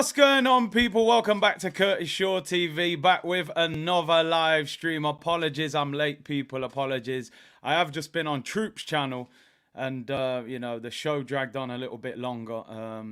What's going on, people? Welcome back to Curtis Shaw TV, back with another live stream. Apologies, I'm late, people. Apologies. I have just been on Troop's channel, and the show dragged on a little bit longer.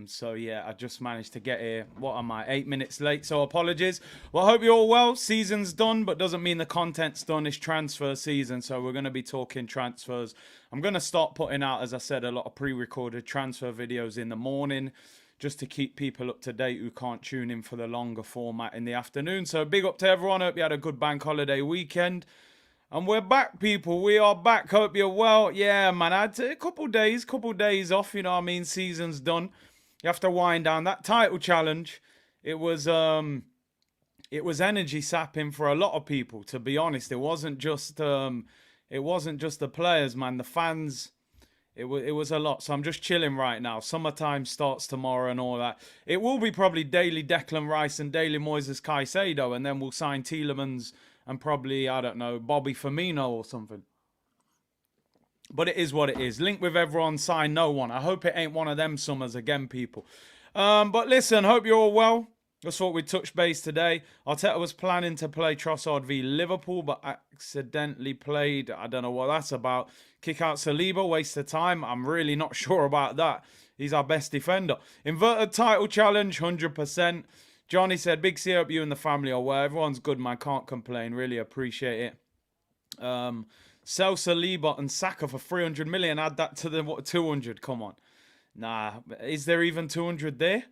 So yeah, I just managed to get here. What am I? 8 minutes late. So apologies. Well, I hope you're all well. Season's done, but doesn't mean the content's done. It's transfer season, so we're going to be talking transfers. I'm going to start putting out, as I said, a lot of pre-recorded transfer videos in the morning, just to keep people up to date who can't tune in for the longer format in the afternoon. So big up to everyone. Hope you had a good bank holiday weekend. And we're back, people. We are back. Hope you're well. Yeah, man, I had a couple days off. You know what I mean? Season's done. You have to wind down. That title challenge, it was energy sapping for a lot of people, to be honest. It wasn't just the players, man. The fans, it was a lot. So I'm just chilling right now. Summertime starts tomorrow and all that. It will be probably daily Declan Rice and daily Moises Caicedo, and then we'll sign Tielemans and probably, I don't know, Bobby Firmino or something. But it is what it is. Link with everyone, sign no one. I hope it ain't one of them summers again, people. But listen, hope you're all well. Just thought we'd touch base today. Arteta was planning to play Trossard v Liverpool, but accidentally played. I don't know what that's about. Kick out Saliba, waste of time. I'm really not sure about that. He's our best defender. Inverted title challenge, 100%. Johnny said, big see, hope you and the family are well. Everyone's good, man. Can't complain. Really appreciate it. Sell Saliba and Xhaka for 300 million. Add that to the 200. Come on. Nah, is there even 200 there?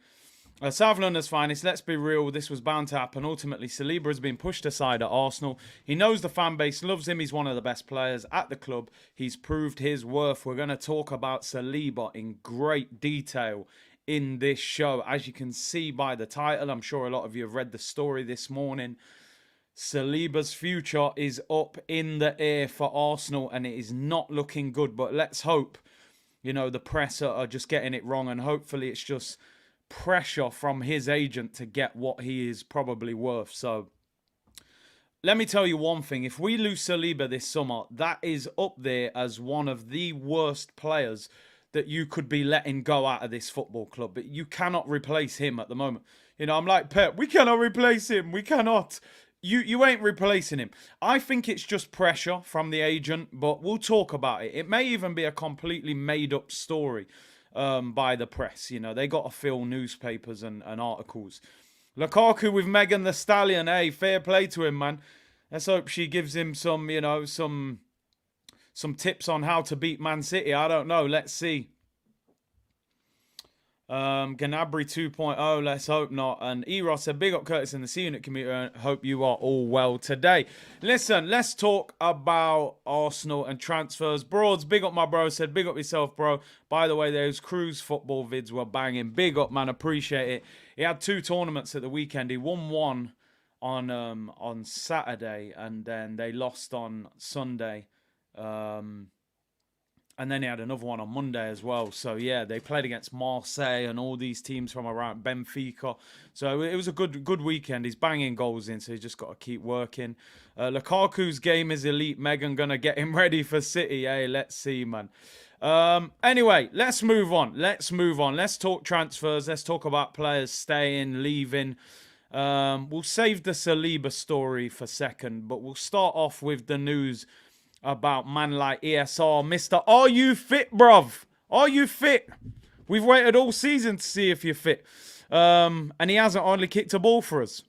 South London's finest, let's be real, this was bound to happen. Ultimately, Saliba has been pushed aside at Arsenal. He knows the fan base loves him. He's one of the best players at the club. He's proved his worth. We're going to talk about Saliba in great detail in this show. As you can see by the title, I'm sure a lot of you have read the story this morning. Saliba's future is up in the air for Arsenal, and it is not looking good. But let's hope, the press are just getting it wrong, and hopefully it's just pressure from his agent to get what he is probably worth. So let me tell you one thing. If we lose Saliba this summer, that is up there as one of the worst players that you could be letting go out of this football club. But you cannot replace him at the moment. I'm like Pep, we cannot replace him. We cannot. You ain't replacing him. I think it's just pressure from the agent, but we'll talk about it. It may even be a completely made up story by the press. They got to fill newspapers and articles. Lukaku with Megan the Stallion. Hey, fair play to him, man. Let's hope she gives him some tips on how to beat Man City. I don't know. Let's see. Gnabry 2.0, let's hope not. And Eros said, big up Curtis and the C-Unit community. Hope you are all well today. Listen, let's talk about Arsenal and transfers. Broads, big up my bro. Said, big up yourself, bro. By the way, those Cruise football vids were banging. Big up, man. Appreciate it. He had 2 tournaments at the weekend. He won one on Saturday, and then they lost on Sunday. And then he had another one on Monday as well. So, yeah, they played against Marseille and all these teams from around Benfica. So, it was a good weekend. He's banging goals in, so he's just got to keep working. Lukaku's game is elite. Megan going to get him ready for City. Hey, let's see, man. Anyway, let's move on. Let's talk transfers. Let's talk about players staying, leaving. We'll save the Saliba story for second, but we'll start off with the news about man like ESR. Mr. Are you fit, bruv? Are you fit? We've waited all season to see if you're fit. And he hasn't hardly kicked a ball for us.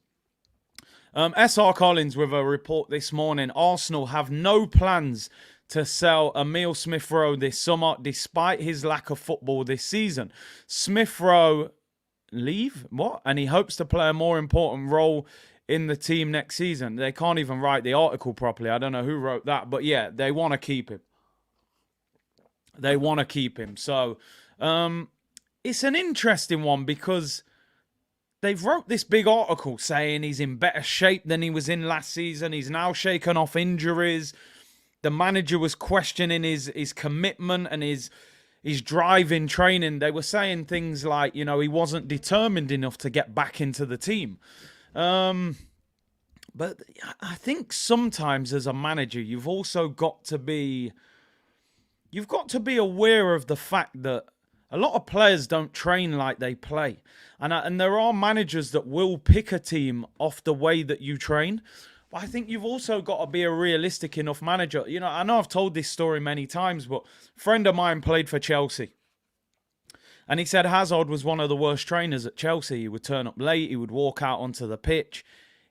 SR Collins with a report this morning. Arsenal have no plans to sell Emile Smith Rowe this summer, despite his lack of football this season. Smith Rowe leave? What? And he hopes to play a more important role in the team next season. They can't even write the article properly. I don't know who wrote that, but yeah, they want to keep him. So, it's an interesting one because they've wrote this big article saying he's in better shape than he was in last season. He's now shaken off injuries. The manager was questioning his commitment and his drive in training. They were saying things like, he wasn't determined enough to get back into the team. But I think sometimes as a manager, you've also got to be aware of the fact that A lot of players don't train like they play. And there are managers that will pick a team off the way that you train. But I think you've also got to be a realistic enough manager. You know, I know I've told this story many times, but a friend of mine played for Chelsea. And he said Hazard was one of the worst trainers at Chelsea. He would turn up late. He would walk out onto the pitch.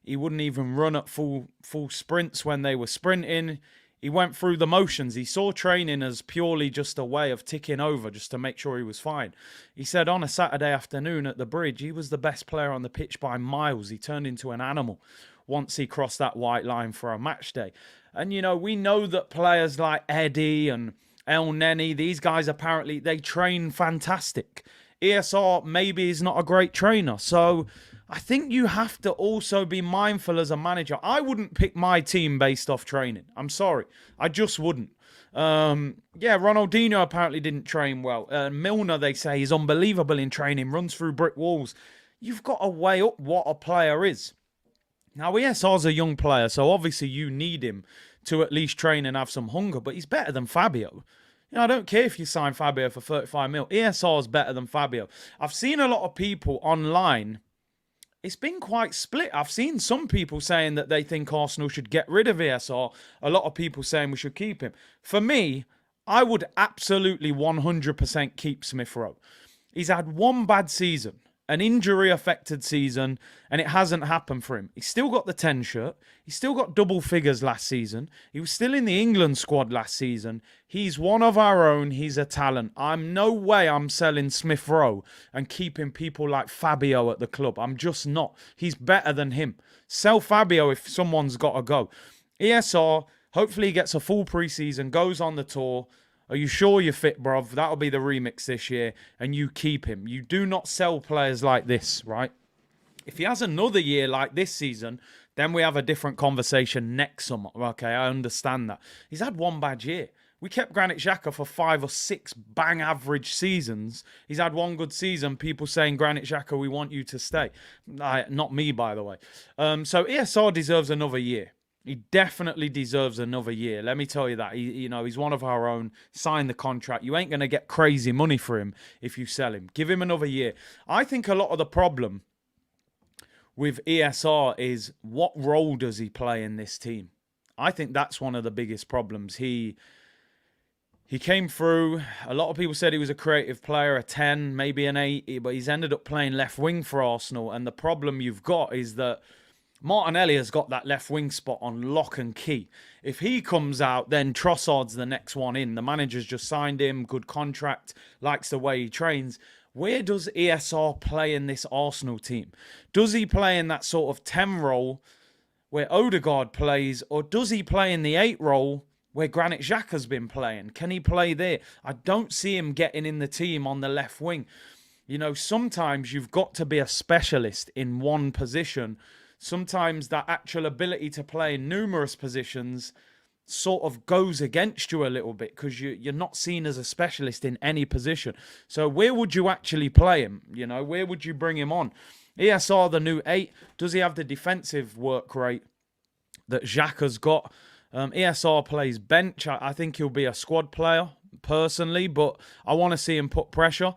He wouldn't even run at full sprints when they were sprinting. He went through the motions. He saw training as purely just a way of ticking over just to make sure he was fine. He said on a Saturday afternoon at the bridge, he was the best player on the pitch by miles. He turned into an animal once he crossed that white line for a match day. And, you know, we know that players like Eddie and El Neni, these guys apparently, they train fantastic. ESR maybe is not a great trainer. So I think you have to also be mindful as a manager. I wouldn't pick my team based off training. I'm sorry. I just wouldn't. Ronaldinho apparently didn't train well. Milner, they say, is unbelievable in training, runs through brick walls. You've got to weigh up what a player is. Now, ESR's a young player, so obviously you need him to at least train and have some hunger, but he's better than Fabio. You know, I don't care if you sign Fabio for 35 mil. ESR is better than Fabio. I've seen a lot of people online. It's been quite split. I've seen some people saying that they think Arsenal should get rid of ESR. A lot of people saying we should keep him. For me, I would absolutely 100% keep Smith Rowe. He's had one bad season, an injury-affected season, and it hasn't happened for him. He's still got the 10 shirt. He's still got double figures last season. He was still in the England squad last season. He's one of our own. He's a talent. No way I'm selling Smith Rowe and keeping people like Fabio at the club. I'm just not. He's better than him. Sell Fabio if someone's got to go. ESR, hopefully he gets a full preseason, goes on the tour. Are you sure you're fit, bruv? That'll be the remix this year. And you keep him. You do not sell players like this, right? If he has another year like this season, then we have a different conversation next summer. Okay, I understand that. He's had one bad year. We kept Granit Xhaka for 5 or 6 bang average seasons. He's had one good season. People saying, Granit Xhaka, we want you to stay. Not me, by the way. So ESR deserves another year. He definitely deserves another year. Let me tell you that. He's one of our own. Sign the contract. You ain't going to get crazy money for him if you sell him. Give him another year. I think a lot of the problem with ESR is what role does he play in this team? I think that's one of the biggest problems. He came through. A lot of people said he was a creative player, a 10, maybe an 8, but he's ended up playing left wing for Arsenal. And the problem you've got is that Martinelli has got that left wing spot on lock and key. If he comes out, then Trossard's the next one in. The manager's just signed him, good contract, likes the way he trains. Where does ESR play in this Arsenal team? Does he play in that sort of 10 role where Odegaard plays, or does he play in the 8 role where Granit Xhaka's been playing? Can he play there? I don't see him getting in the team on the left wing. You know, sometimes you've got to be a specialist in one position. Sometimes that actual ability to play in numerous positions sort of goes against you a little bit because you're not seen as a specialist in any position. So where would you actually play him? You know, where would you bring him on? ESR, the new 8, does he have the defensive work rate that Xhaka's got? ESR plays bench. I think he'll be a squad player personally, but I want to see him put pressure.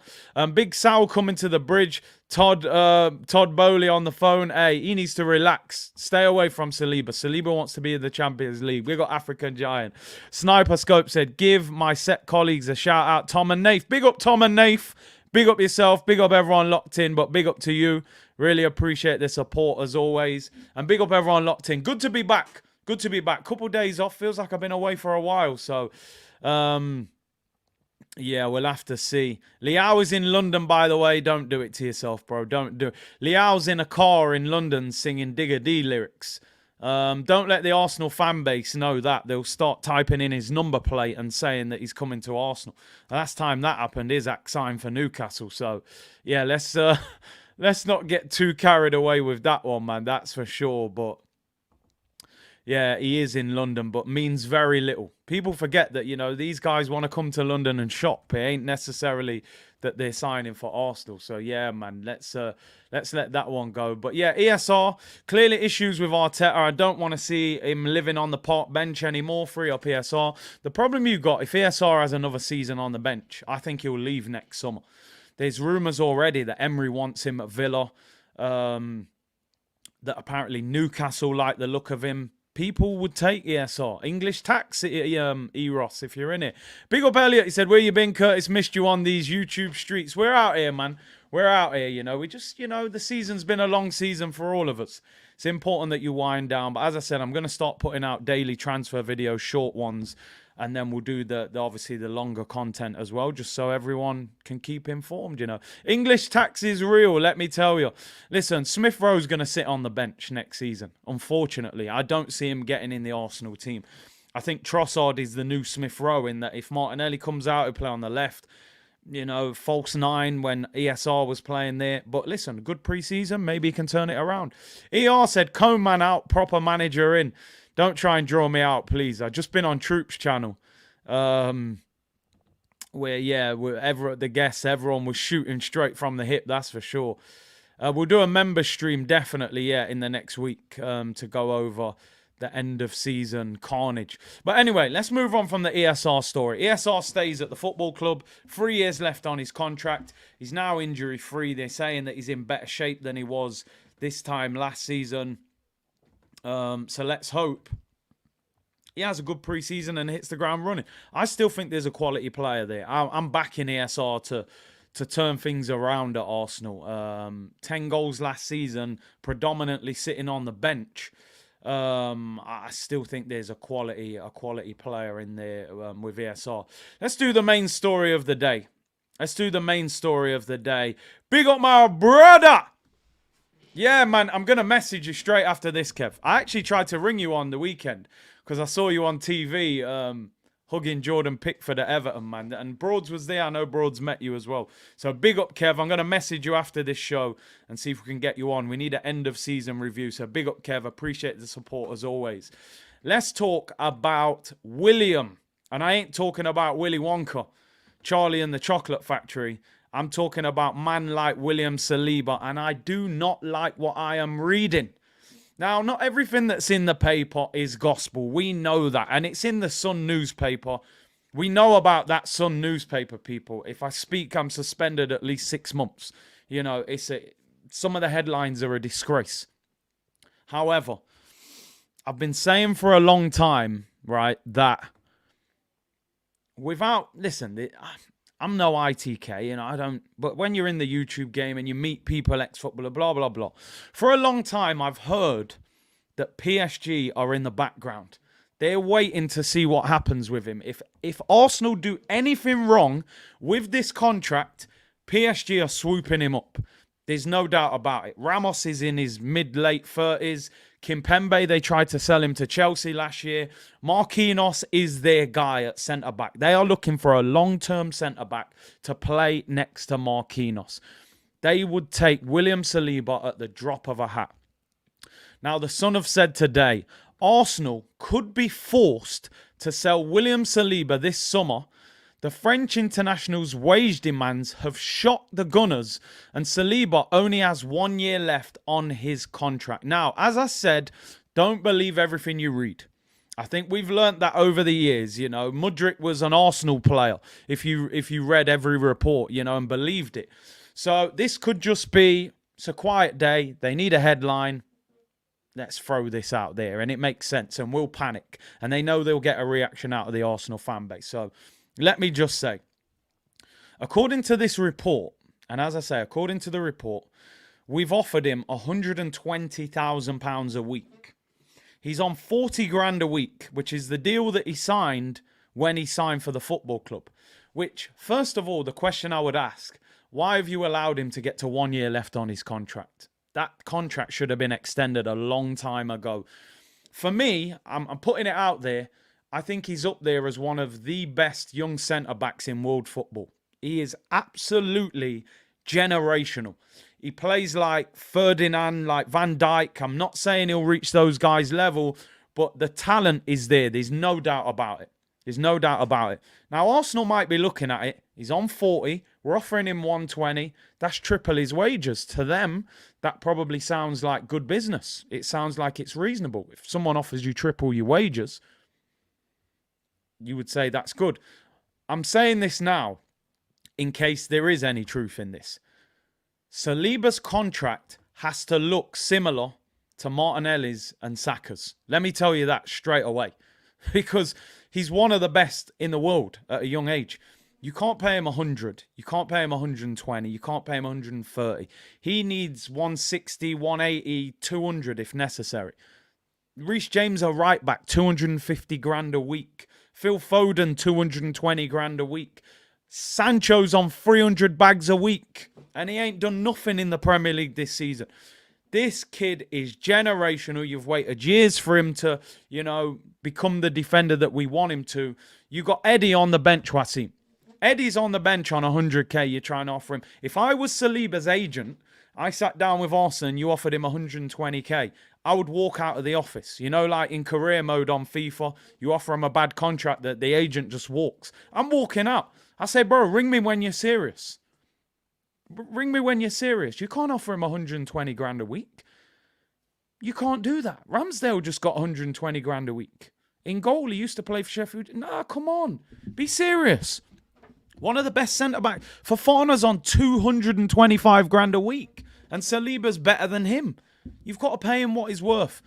Big Sal coming to the bridge. Todd Bowley on the phone. Hey, he needs to relax. Stay away from Saliba. Saliba wants to be in the Champions League. We got African Giant. Sniper Scope said, give my set colleagues a shout out. Tom and Nath. Big up Tom and Nath. Big up yourself. Big up everyone locked in, but big up to you. Really appreciate the support as always. And big up everyone locked in. Good to be back. Good to be back. Couple days off. Feels like I've been away for a while. So, yeah, we'll have to see. Liao is in London, by the way. Don't do it to yourself, bro. Don't do it. Liao's in a car in London singing Digga D lyrics. Don't let the Arsenal fan base know that. They'll start typing in his number plate and saying that he's coming to Arsenal. The last time that happened, Isaac signed for Newcastle. So, yeah, let's not get too carried away with that one, man. That's for sure. But yeah, he is in London, but means very little. People forget that, you know, these guys want to come to London and shop. It ain't necessarily that they're signing for Arsenal. So yeah, man, let's let that one go. But yeah, ESR, clearly issues with Arteta. I don't want to see him living on the park bench anymore. Free up ESR. The problem you got, if ESR has another season on the bench, I think he'll leave next summer. There's rumours already that Emery wants him at Villa. That apparently Newcastle like the look of him. People would take ESR. English tax, Eros, if you're in it. Big up Elliot. He said, where you been, Curtis? Missed you on these YouTube streets. We're out here, man. We're out here, you know. We just, you know, the season's been a long season for all of us. It's important that you wind down. But as I said, I'm going to start putting out daily transfer videos, short ones. And then we'll do the obviously the longer content as well, just so everyone can keep informed, you know. English tax is real, let me tell you. Listen, Smith Rowe's going to sit on the bench next season. Unfortunately, I don't see him getting in the Arsenal team. I think Trossard is the new Smith Rowe in that if Martinelli comes out, he'll play on the left. You know, false nine when ESR was playing there. But listen, good pre-season, maybe he can turn it around. ER said, Coman out, proper manager in. Don't try and draw me out, please. I've just been on Troop's channel. Where the guests, everyone was shooting straight from the hip, that's for sure. We'll do a member stream, definitely, in the next week to go over the end of season carnage. But anyway, let's move on from the ESR story. ESR stays at the football club. 3 years left on his contract. He's now injury-free. They're saying that he's in better shape than he was this time last season. So let's hope he has a good pre-season and hits the ground running. I still think there's a quality player there. I'm backing ESR to turn things around at Arsenal. 10 goals last season, predominantly sitting on the bench. I still think there's a quality player in there with ESR. Let's do the main story of the day. Big up my brother! Yeah, man, I'm going to message you straight after this, Kev. I actually tried to ring you on the weekend because I saw you on TV hugging Jordan Pickford at Everton, man. And Broads was there. I know Broads met you as well. So big up, Kev. I'm going to message you after this show and see if we can get you on. We need an end-of-season review. So big up, Kev. Appreciate the support as always. Let's talk about William. And I ain't talking about Willy Wonka, Charlie and the Chocolate Factory. I'm talking about man like William Saliba, and I do not like what I am reading. Now, not everything that's in the paper is gospel. We know that, and it's in the Sun newspaper. We know about that Sun newspaper, people. If I speak, I'm suspended at least 6 months. You know, some of the headlines are a disgrace. However, I've been saying for a long time, right, that I'm no ITK, you know, I don't, but when you're in the YouTube game and you meet people, ex-footballer, blah, blah, blah. For a long time, I've heard that PSG are in the background. They're waiting to see what happens with him. If Arsenal do anything wrong with this contract, PSG are swooping him up. There's no doubt about it. Ramos is in his mid-late 30s. Kimpembe, they tried to sell him to Chelsea last year. Marquinhos is their guy at centre-back. They are looking for a long-term centre-back to play next to Marquinhos. They would take William Saliba at the drop of a hat. Now, the Sun have said today, Arsenal could be forced to sell William Saliba this summer. The French international's wage demands have shocked the Gunners, and Saliba only has 1 year left on his contract. Now, as I said, don't believe everything you read. I think we've learnt that over the years. You know, Mudryk was an Arsenal player, if you read every report, you know, and believed it. So this could just be, it's a quiet day, they need a headline, let's throw this out there, and it makes sense, and we'll panic. And they know they'll get a reaction out of the Arsenal fan base. So let me just say, according to this report, and as I say, according to the report, we've offered him £120,000 a week. He's on 40 grand a week, which is the deal that he signed when he signed for the football club. Which, first of all, the question I would ask, why have you allowed him to get to 1 year left on his contract? That contract should have been extended a long time ago. For me, I'm putting it out there, I think he's up there as one of the best young centre-backs in world football. He is absolutely generational. He plays like Ferdinand, like Van Dijk. I'm not saying he'll reach those guys' level, but the talent is there. There's no doubt about it. Now, Arsenal might be looking at it. He's on 40. We're offering him 120. That's triple his wages. To them, that probably sounds like good business. It sounds like it's reasonable. If someone offers you triple your wages, you would say that's good. I'm saying this now in case there is any truth in this. Saliba's contract has to look similar to Martinelli's and Saka's. Let me tell you that straight away. Because he's one of the best in the world at a young age. You can't pay him 100. You can't pay him 120. You can't pay him 130. He needs 160, 180, 200 if necessary. Reece James, a right back, 250 grand a week. Phil Foden, 220 grand a week. Sancho's on 300 bags a week. And he ain't done nothing in the Premier League this season. This kid is generational. You've waited years for him to, become the defender that we want him to. You got Eddie on the bench, Wasim. Eddie's on the bench on 100k you're trying to offer him. If I was Saliba's agent, I sat down with Arsenal and you offered him 120k, I would walk out of the office. Like in career mode on FIFA, you offer him a bad contract that the agent just walks. I'm walking out. I say, bro, ring me when you're serious. Ring me when you're serious. You can't offer him 120 grand a week. You can't do that. Ramsdale just got 120 grand a week. In goal, he used to play for Sheffield. Nah, come on. Be serious. One of the best centre-backs. Fofana's on 225 grand a week. And Saliba's better than him. You've got to pay him what he's worth.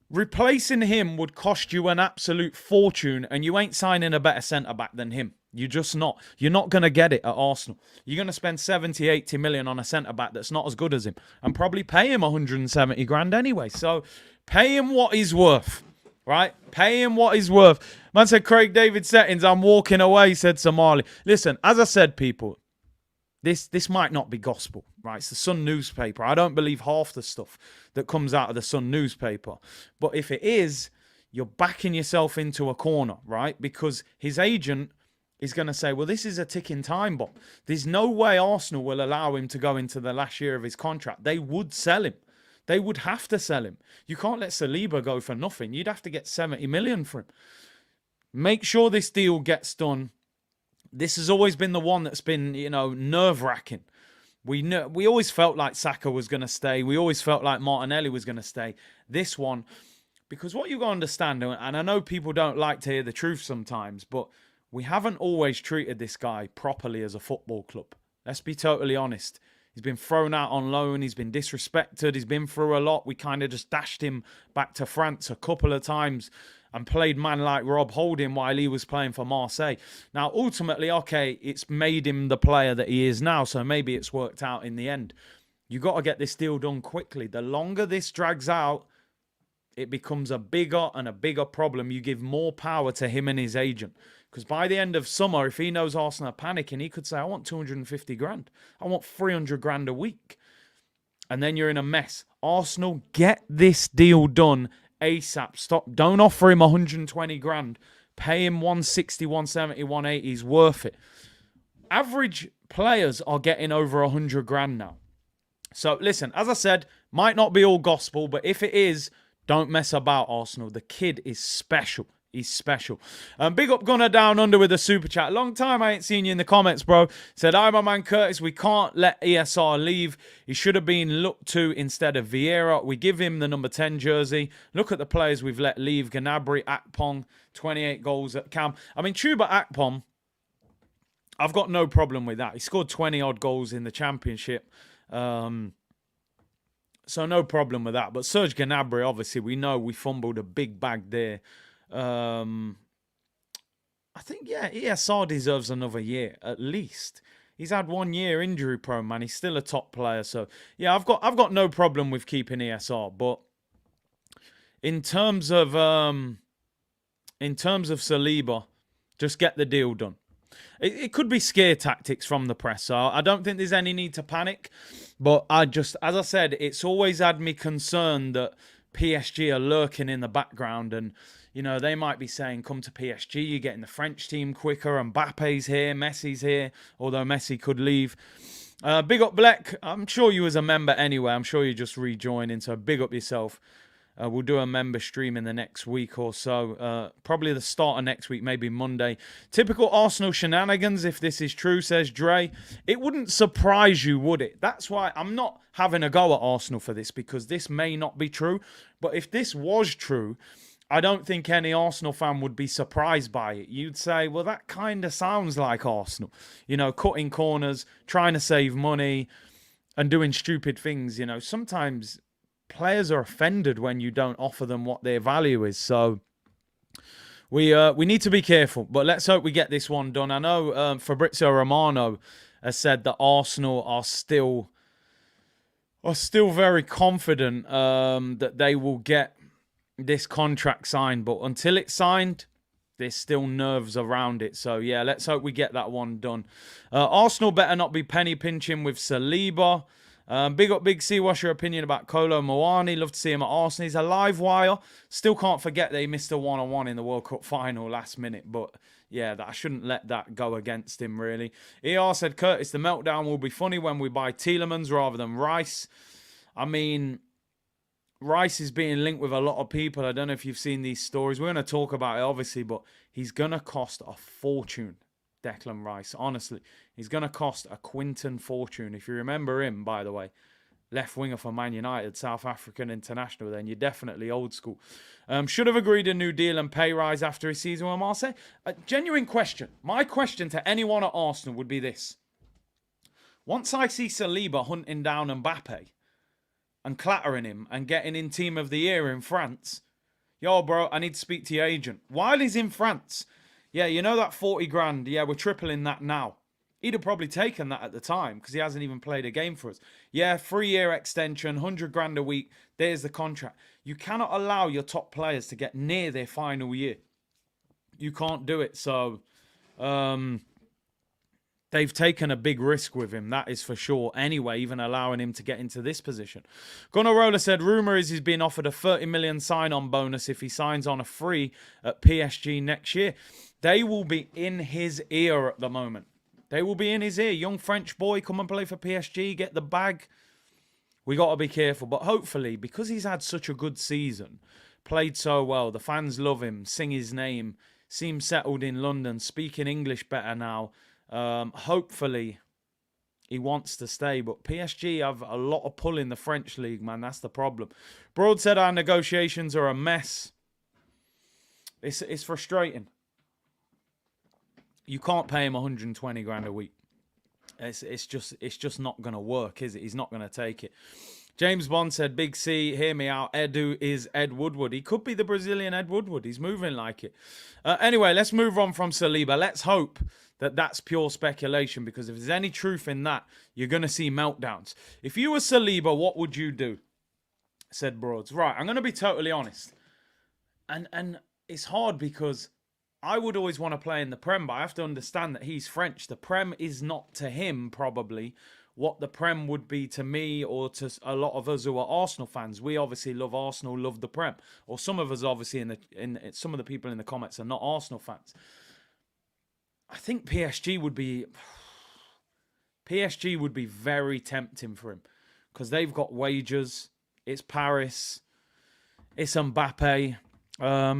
Replacing him would cost you an absolute fortune. And you ain't signing a better centre-back than him. You're just not. You're not going to get it at Arsenal. You're going to spend 70, 80 million on a centre-back that's not as good as him. And probably pay him 170 grand anyway. So pay him what he's worth. Right? Pay him what he's worth. Man said, Craig David settings, I'm walking away, said Somali. Listen, as I said, people, this might not be gospel. Right? It's the Sun newspaper. I don't believe half the stuff that comes out of the Sun newspaper. But if it is, you're backing yourself into a corner. Right? Because his agent is going to say, well, this is a ticking time bomb. There's no way Arsenal will allow him to go into the last year of his contract. They would sell him. They would have to sell him. You can't let Saliba go for nothing. You'd have to get 70 million for him. Make sure this deal gets done. This has always been the one that's been, nerve-wracking. We always felt like Saka was going to stay. We always felt like Martinelli was going to stay. This one, because what you've got to understand, and I know people don't like to hear the truth sometimes, but we haven't always treated this guy properly as a football club. Let's be totally honest. He's been thrown out on loan. He's been disrespected. He's been through a lot. We kind of just dashed him back to France a couple of times and played man like Rob Holding while he was playing for Marseille. Now, ultimately, okay, it's made him the player that he is now, so maybe it's worked out in the end. You got to get this deal done quickly. The longer this drags out, it becomes a bigger and a bigger problem. You give more power to him and his agent. Because by the end of summer, if he knows Arsenal are panicking, he could say, I want 250 grand. I want 300 grand a week. And then you're in a mess. Arsenal, get this deal done ASAP. Stop. Don't offer him 120 grand. Pay him 160, 170, 180. He's worth it. Average players are getting over 100 grand now. So listen, as I said, might not be all gospel, but if it is, don't mess about, Arsenal. The kid is special. He's special. Big up Gunner Down Under with a super chat. Long time I ain't seen you in the comments, bro. Said, hi, my man Curtis. We can't let ESR leave. He should have been looked to instead of Vieira. We give him the number 10 jersey. Look at the players we've let leave. Gnabry, Akpong, 28 goals at Cam. I mean, Chuba Akpong, I've got no problem with that. He scored 20-odd goals in the championship. So no problem with that. But Serge Gnabry, obviously, we know we fumbled a big bag there. I think, ESR deserves another year, at least. He's had 1 year injury prone, man. He's still a top player. So, yeah, I've got no problem with keeping ESR. But in terms of Saliba, just get the deal done. It could be scare tactics from the press. So I don't think there's any need to panic. But as I said, it's always had me concerned that PSG are lurking in the background and, they might be saying, come to PSG, you get in the French team quicker. Mbappe's here, Messi's here, although Messi could leave. Big up Black. I'm sure you was a member anyway. I'm sure you just rejoining, so big up yourself. We'll do a member stream in the next week or so. Probably the start of next week, maybe Monday. Typical Arsenal shenanigans, if this is true, says Dre. It wouldn't surprise you, would it? That's why I'm not having a go at Arsenal for this, because this may not be true. But if this was true, I don't think any Arsenal fan would be surprised by it. You'd say, well, that kind of sounds like Arsenal. You know, cutting corners, trying to save money, and doing stupid things. You know, sometimes players are offended when you don't offer them what their value is. So we need to be careful. But let's hope we get this one done. I know Fabrizio Romano has said that Arsenal are still very confident that they will get this contract signed. But until it's signed, there's still nerves around it. So, yeah, let's hope we get that one done. Arsenal better not be penny pinching with Saliba. Big up Big C, what's your opinion about Kolo Muani? Love to see him at Arsenal. He's a live wire. Still can't forget that he missed a one-on-one in the World Cup final last minute. But, yeah, I shouldn't let that go against him, really. ER said, Curtis, the meltdown will be funny when we buy Tielemans rather than Rice. I mean, Rice is being linked with a lot of people. I don't know if you've seen these stories. We're going to talk about it, obviously, but he's going to cost a fortune. Declan Rice, honestly, he's going to cost a quinton fortune. If you remember him, by the way, left winger for Man United, South African international, then you're definitely old school. Should have agreed a new deal and pay rise after his season with Marseille. A genuine question. My question to anyone at Arsenal would be this. Once I see Saliba hunting down Mbappe and clattering him and getting in Team of the Year in France, yo, bro, I need to speak to your agent. While he's in France, yeah, you know that 40 grand? Yeah, we're tripling that now. He'd have probably taken that at the time because he hasn't even played a game for us. Yeah, 3-year extension, 100 grand a week. There's the contract. You cannot allow your top players to get near their final year. You can't do it. So, they've taken a big risk with him, that is for sure. Anyway, even allowing him to get into this position. Gunnar Roller said, rumour is he's being offered a 30 million sign-on bonus if he signs on a free at PSG next year. They will be in his ear at the moment. They will be in his ear. Young French boy, come and play for PSG, get the bag. We got to be careful. But hopefully, because he's had such a good season, played so well, the fans love him, sing his name, seems settled in London, speaking English better now. Hopefully, he wants to stay. But PSG have a lot of pull in the French league, man. That's the problem. Broad said our negotiations are a mess. It's frustrating. You can't pay him 120 grand a week. It's just not going to work, is it? He's not going to take it. James Bond said, Big C, hear me out. Edu is Ed Woodward. He could be the Brazilian Ed Woodward. He's moving like it. Anyway, let's move on from Saliba. Let's hope that that's pure speculation, because if there's any truth in that, you're going to see meltdowns. If you were Saliba, what would you do? Said Broads. Right, I'm going to be totally honest. And it's hard because I would always want to play in the Prem, but I have to understand that he's French. The Prem is not to him, probably, what the Prem would be to me or to a lot of us who are Arsenal fans. We obviously love Arsenal, love the Prem. Or some of us, obviously, in some of the people in the comments are not Arsenal fans. I think PSG would be very tempting for him because they've got wages. It's Paris. It's Mbappe.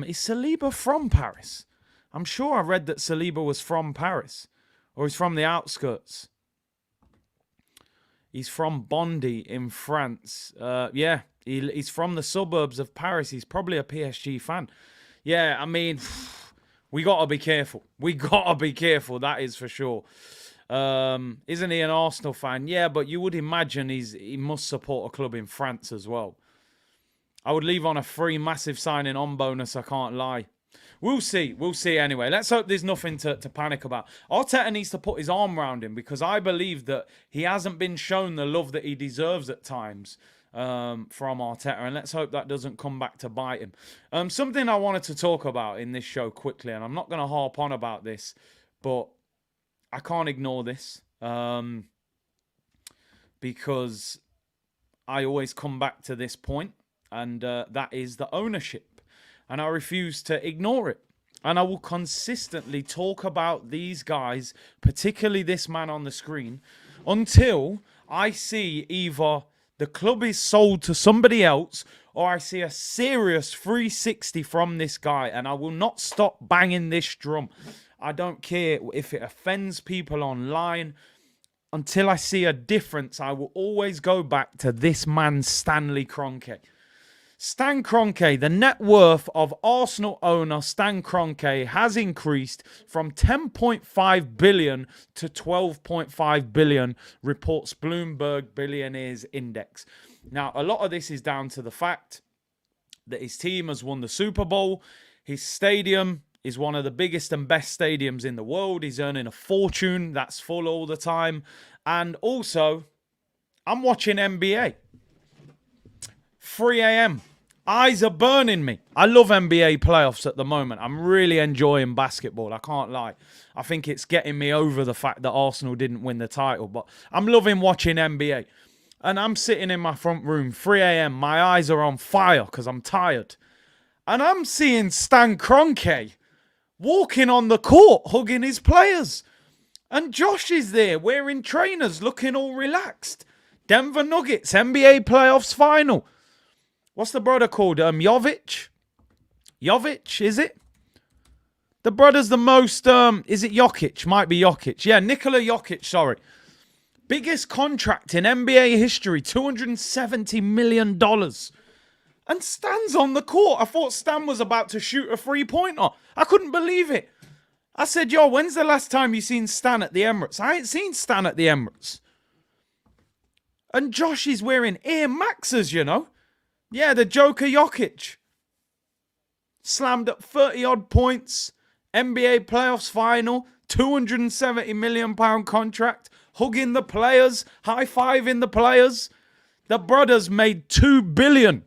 Is Saliba from Paris? I'm sure I read that Saliba was from Paris, or he's from the outskirts. He's from Bondy in France. Yeah, he's from the suburbs of Paris. He's probably a PSG fan. Yeah, I mean, we got to be careful. We got to be careful, that is for sure. Isn't he an Arsenal fan? Yeah, but you would imagine he must support a club in France as well. I would leave on a free massive signing on bonus, I can't lie. We'll see. We'll see anyway. Let's hope there's nothing to panic about. Arteta needs to put his arm around him because I believe that he hasn't been shown the love that he deserves at times from Arteta. And let's hope that doesn't come back to bite him. Something I wanted to talk about in this show quickly, and I'm not going to harp on about this, but I can't ignore this because I always come back to this point, and that is the ownership. And I refuse to ignore it. And I will consistently talk about these guys, particularly this man on the screen, until I see either the club is sold to somebody else or I see a serious 360 from this guy, and I will not stop banging this drum. I don't care if it offends people online. Until I see a difference, I will always go back to this man, Stanley Kroenke. Stan Kroenke, the net worth of Arsenal owner Stan Kroenke has increased from 10.5 billion to 12.5 billion, reports Bloomberg Billionaires Index. Now, a lot of this is down to the fact that his team has won the Super Bowl. His stadium is one of the biggest and best stadiums in the world. He's earning a fortune that's full all the time. And also, I'm watching NBA. 3 a.m. Eyes are burning me. I love NBA playoffs at the moment. I'm really enjoying basketball. I can't lie. I think it's getting me over the fact that Arsenal didn't win the title. But I'm loving watching NBA. And I'm sitting in my front room, 3 a.m. My eyes are on fire because I'm tired. And I'm seeing Stan Kroenke walking on the court, hugging his players. And Josh is there wearing trainers, looking all relaxed. Denver Nuggets, NBA playoffs final. What's the brother called? Jovic? Jovic, is it? The brother's the most, is it Jokic? Might be Jokic. Yeah, Nikola Jokic, sorry. Biggest contract in NBA history, $270 million. And Stan's on the court. I thought Stan was about to shoot a three-pointer. I couldn't believe it. I said, yo, when's the last time you seen Stan at the Emirates? I ain't seen Stan at the Emirates. And Josh is wearing Air Maxes, you know. Yeah, the Joker Jokic. Slammed up 30-odd points. NBA playoffs final. £270 million contract. Hugging the players. High-fiving the players. The brothers made $2 billion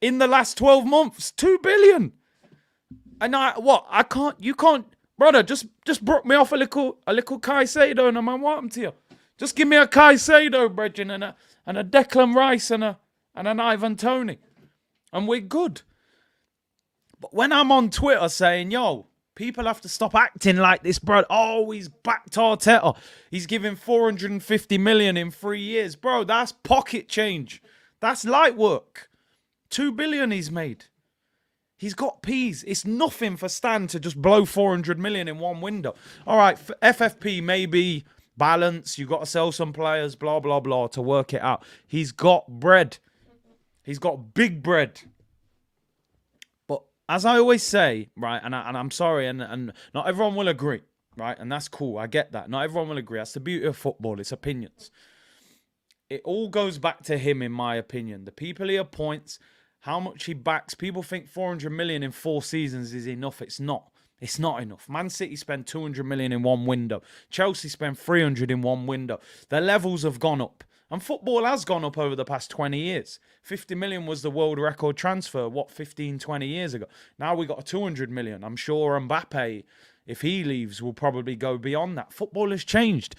in the last 12 months. $2 billion. And you can't, brother, just broke me off a little Caicedo and I'm wanting to you. Just give me a Caicedo, brethren, and a Declan Rice and an Ivan Toney. And we're good. But when I'm on Twitter saying, yo, people have to stop acting like this, bro. Oh, he's backed Arteta. He's giving 450 million in 3 years. Bro, that's pocket change. That's light work. 2 billion he's made. He's got peas. It's nothing for Stan to just blow 400 million in one window. All right, for FFP maybe balance. You've got to sell some players, blah, blah, blah, to work it out. He's got bread. He's got big bread. But as I always say, right, and I'm sorry, and not everyone will agree, right? And that's cool. I get that. Not everyone will agree. That's the beauty of football. It's opinions. It all goes back to him, in my opinion. The people he appoints, how much he backs. People think 400 million in 4 seasons is enough. It's not. It's not enough. Man City spent 200 million in one window. Chelsea spent 300 in one window. The levels have gone up. And football has gone up over the past 20 years. 50 million was the world record transfer, 15, 20 years ago. Now we got a 200 million. I'm sure Mbappe, if he leaves, will probably go beyond that. Football has changed.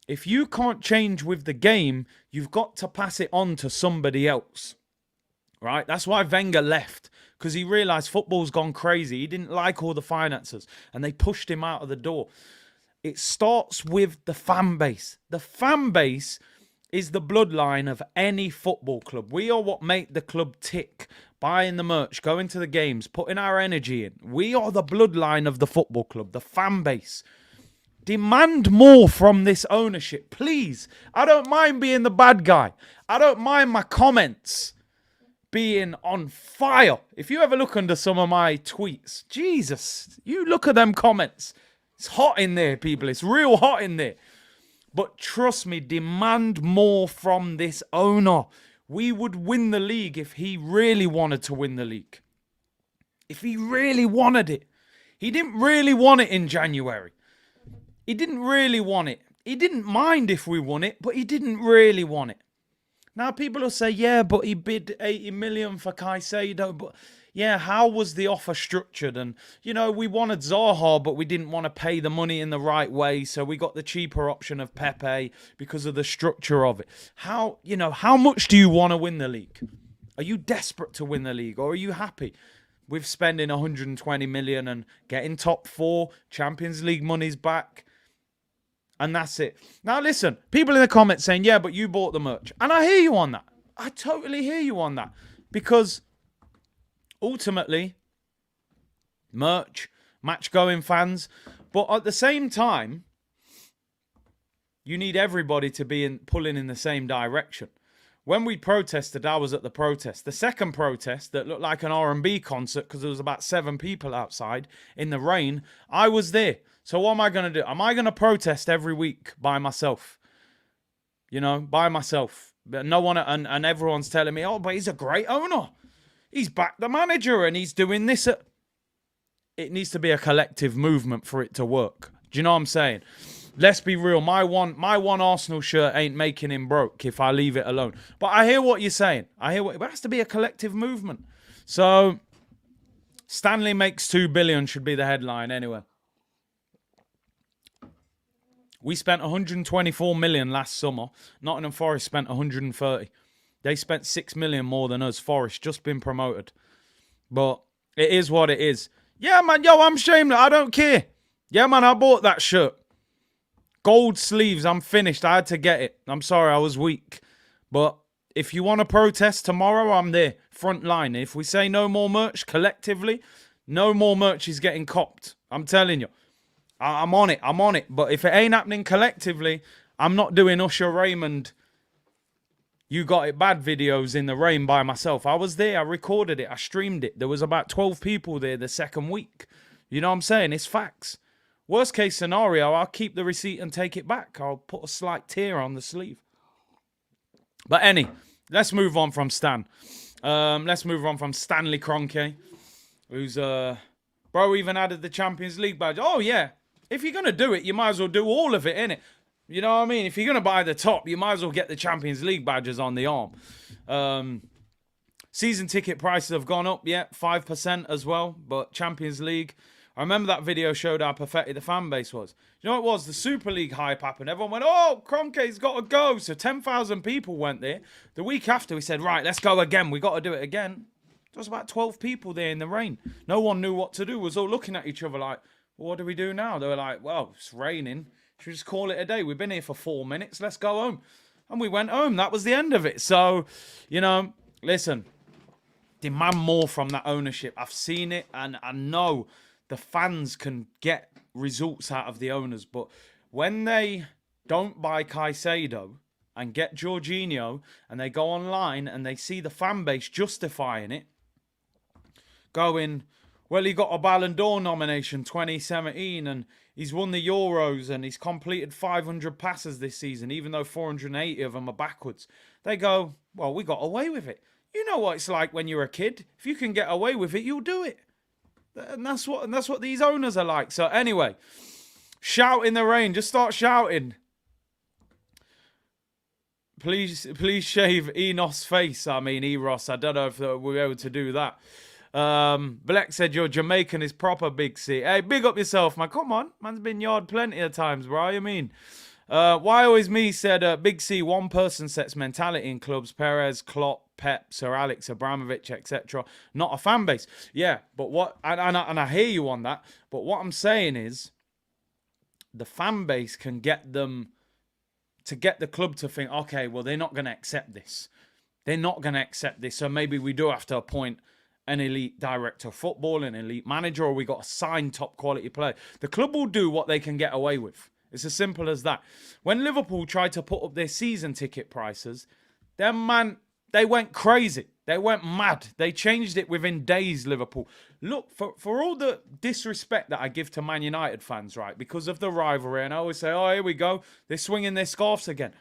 If you can't change with the game, you've got to pass it on to somebody else. Right? That's why Wenger left. Because he realised football's gone crazy. He didn't like all the finances. And they pushed him out of the door. It starts with the fan base. The fan base is the bloodline of any football club. We are what make the club tick. Buying the merch, going to the games, putting our energy in. We are the bloodline of the football club, the fan base. Demand more from this ownership, please. I don't mind being the bad guy. I don't mind my comments being on fire. If you ever look under some of my tweets, Jesus, you look at them comments. It's hot in there, people. It's real hot in there. But trust me, demand more from this owner. We would win the league if he really wanted to win the league. If he really wanted it. He didn't really want it in January. He didn't really want it. He didn't mind if we won it, but he didn't really want it. Now, people will say, yeah, but he bid 80 million for Caicedo. But yeah, how was the offer structured? And, you know, we wanted Zaha, but we didn't want to pay the money in the right way. So we got the cheaper option of Pepe because of the structure of it. How much do you want to win the league? Are you desperate to win the league? Or are you happy with spending 120 million and getting top 4, Champions League money's back? And that's it. Now, listen, people in the comments saying, yeah, but you bought the merch. And I hear you on that. I totally hear you on that. Because ultimately, merch, match-going fans. But at the same time, you need everybody to be pulling in the same direction. When we protested, I was at the protest. The second protest that looked like an R&B concert because there was about 7 people outside in the rain, I was there. So what am I going to do? Am I going to protest every week by myself? You know, by myself. But no one, and everyone's telling me, oh, but he's a great owner. He's backed the manager and he's doing this. It needs to be a collective movement for it to work. Do you know what I'm saying? Let's be real. My one Arsenal shirt ain't making him broke if I leave it alone. But I hear what you're saying. It has to be a collective movement. So, Stanley makes 2 billion should be the headline anyway. We spent 124 million last summer. Nottingham Forest spent 130. They spent 6 million more than us. Forest just been promoted. But it is what it is. Yeah, man. Yo, I'm shameless. I don't care. Yeah, man. I bought that shirt. Gold sleeves, I'm finished. I had to get it. I'm sorry, I was weak. But if you want to protest tomorrow, I'm there. Front line. If we say no more merch collectively, no more merch is getting copped. I'm telling you. I'm on it. I'm on it. But if it ain't happening collectively, I'm not doing Usher Raymond You Got It Bad videos in the rain by myself. I was there. I recorded it. I streamed it. There was about 12 people there the second week. You know what I'm saying? It's facts. Worst case scenario, I'll keep the receipt and take it back. I'll put a slight tear on the sleeve. But let's move on from Stan. Let's move on from Stanley Kroenke, who's, bro, even added the Champions League badge. Oh, yeah. If you're going to do it, you might as well do all of it, innit? You know what I mean? If you're going to buy the top, you might as well get the Champions League badges on the arm. Season ticket prices have gone up, yeah, 5% as well. But Champions League... I remember that video showed how pathetic the fan base was. You know what it was? The Super League hype happened. Everyone went, oh, Kroenke's got to go. So 10,000 people went there. The week after, we said, right, let's go again. We got to do it again. There was about 12 people there in the rain. No one knew what to do. We was all looking at each other like, well, what do we do now? They were like, well, it's raining. Should we just call it a day? We've been here for 4 minutes. Let's go home. And we went home. That was the end of it. So, you know, listen, demand more from that ownership. I've seen it and I know the fans can get results out of the owners, but when they don't buy Caicedo and get Jorginho and they go online and they see the fan base justifying it, going, well, he got a Ballon d'Or nomination 2017 and he's won the Euros and he's completed 500 passes this season, even though 480 of them are backwards. They go, well, we got away with it. You know what it's like when you're a kid. If you can get away with it, you'll do it. And that's what these owners are like. So anyway, shout in the rain. Just start shouting. Please shave Enos' face. I mean, Eros. I don't know if we're able to do that. Black said your Jamaican is proper, Big C. Hey, big up yourself, man. Come on. Man's been yard plenty of times, bro. You mean? Why always me said, Big C, one person sets mentality in clubs. Perez, Klopp, Pep, Sir Alex, Abramovich, etc. Not a fan base. Yeah, but what... And I hear you on that. But what I'm saying is the fan base can get them... To get the club to think, okay, well, they're not going to accept this. They're not going to accept this. So maybe we do have to appoint an elite director of football, an elite manager, or we got to sign top quality player. The club will do what they can get away with. It's as simple as that. When Liverpool tried to put up their season ticket prices, them man, they went crazy. They went mad. They changed it within days, Liverpool. Look, for all the disrespect that I give to Man United fans, right, because of the rivalry, and I always say, oh, here we go. They're swinging their scarves again.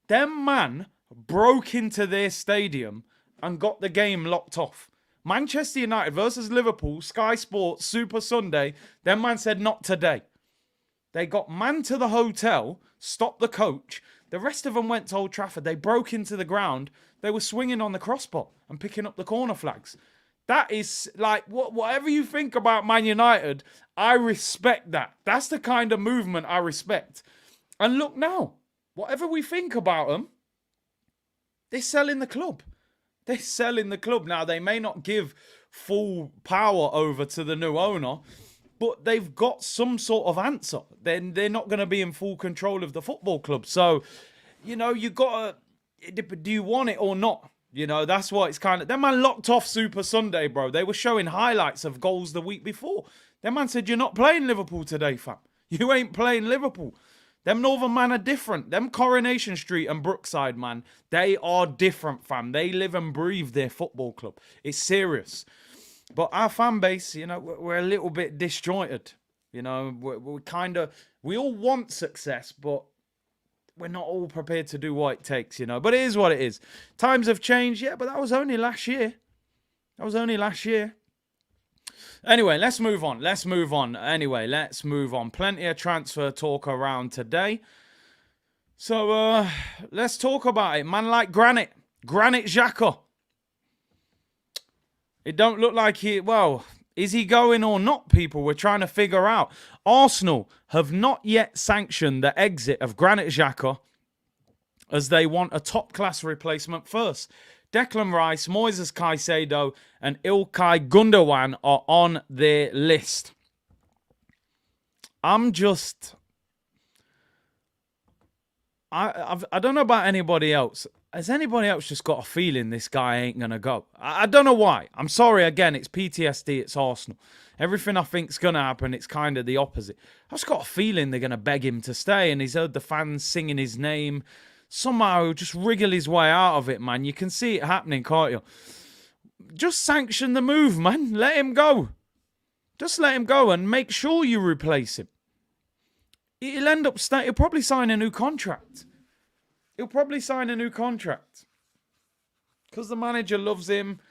Them man broke into their stadium and got the game locked off. Manchester United versus Liverpool, Sky Sports, Super Sunday. Them man said, not today. They got man to the hotel, stopped the coach. The rest of them went to Old Trafford. They broke into the ground. They were swinging on the crossbar and picking up the corner flags. That is like, whatever you think about Man United, I respect that. That's the kind of movement I respect. And look now, whatever we think about them, they're selling the club. They're selling the club. Now, they may not give full power over to the new owner, but they've got some sort of answer. Then they're not going to be in full control of the football club. So, you know, you got to... Do you want it or not? You know, that's what it's kind of. Them man locked off Super Sunday, bro. They were showing highlights of goals the week before. Them man said, "You're not playing Liverpool today, fam. You ain't playing Liverpool." Them Northern man are different. Them Coronation Street and Brookside, man, they are different, fam. They live and breathe their football club. It's serious. But our fan base, you know, we're a little bit disjointed. You know, we all want success, but we're not all prepared to do what it takes, you know. But it is what it is. Times have changed, yeah, but that was only last year. Anyway, let's move on. Let's move on. Plenty of transfer talk around today. So, let's talk about it. Man like Granit Xhaka. It don't look like is he going or not, people? We're trying to figure out. Arsenal have not yet sanctioned the exit of Granit Xhaka as they want a top-class replacement first. Declan Rice, Moises Caicedo and Ilkay Gundogan are on their list. I don't know about anybody else. Has anybody else just got a feeling this guy ain't going to go? I don't know why. I'm sorry, again, it's PTSD, it's Arsenal. Everything I think's going to happen, it's kind of the opposite. I've just got a feeling they're going to beg him to stay, and he's heard the fans singing his name. Somehow he'll just wriggle his way out of it, man. You can see it happening, can't you? Just sanction the move, man. Let him go. Just let him go and make sure you replace him. He'll end up he'll probably sign a new contract. Because the manager loves him.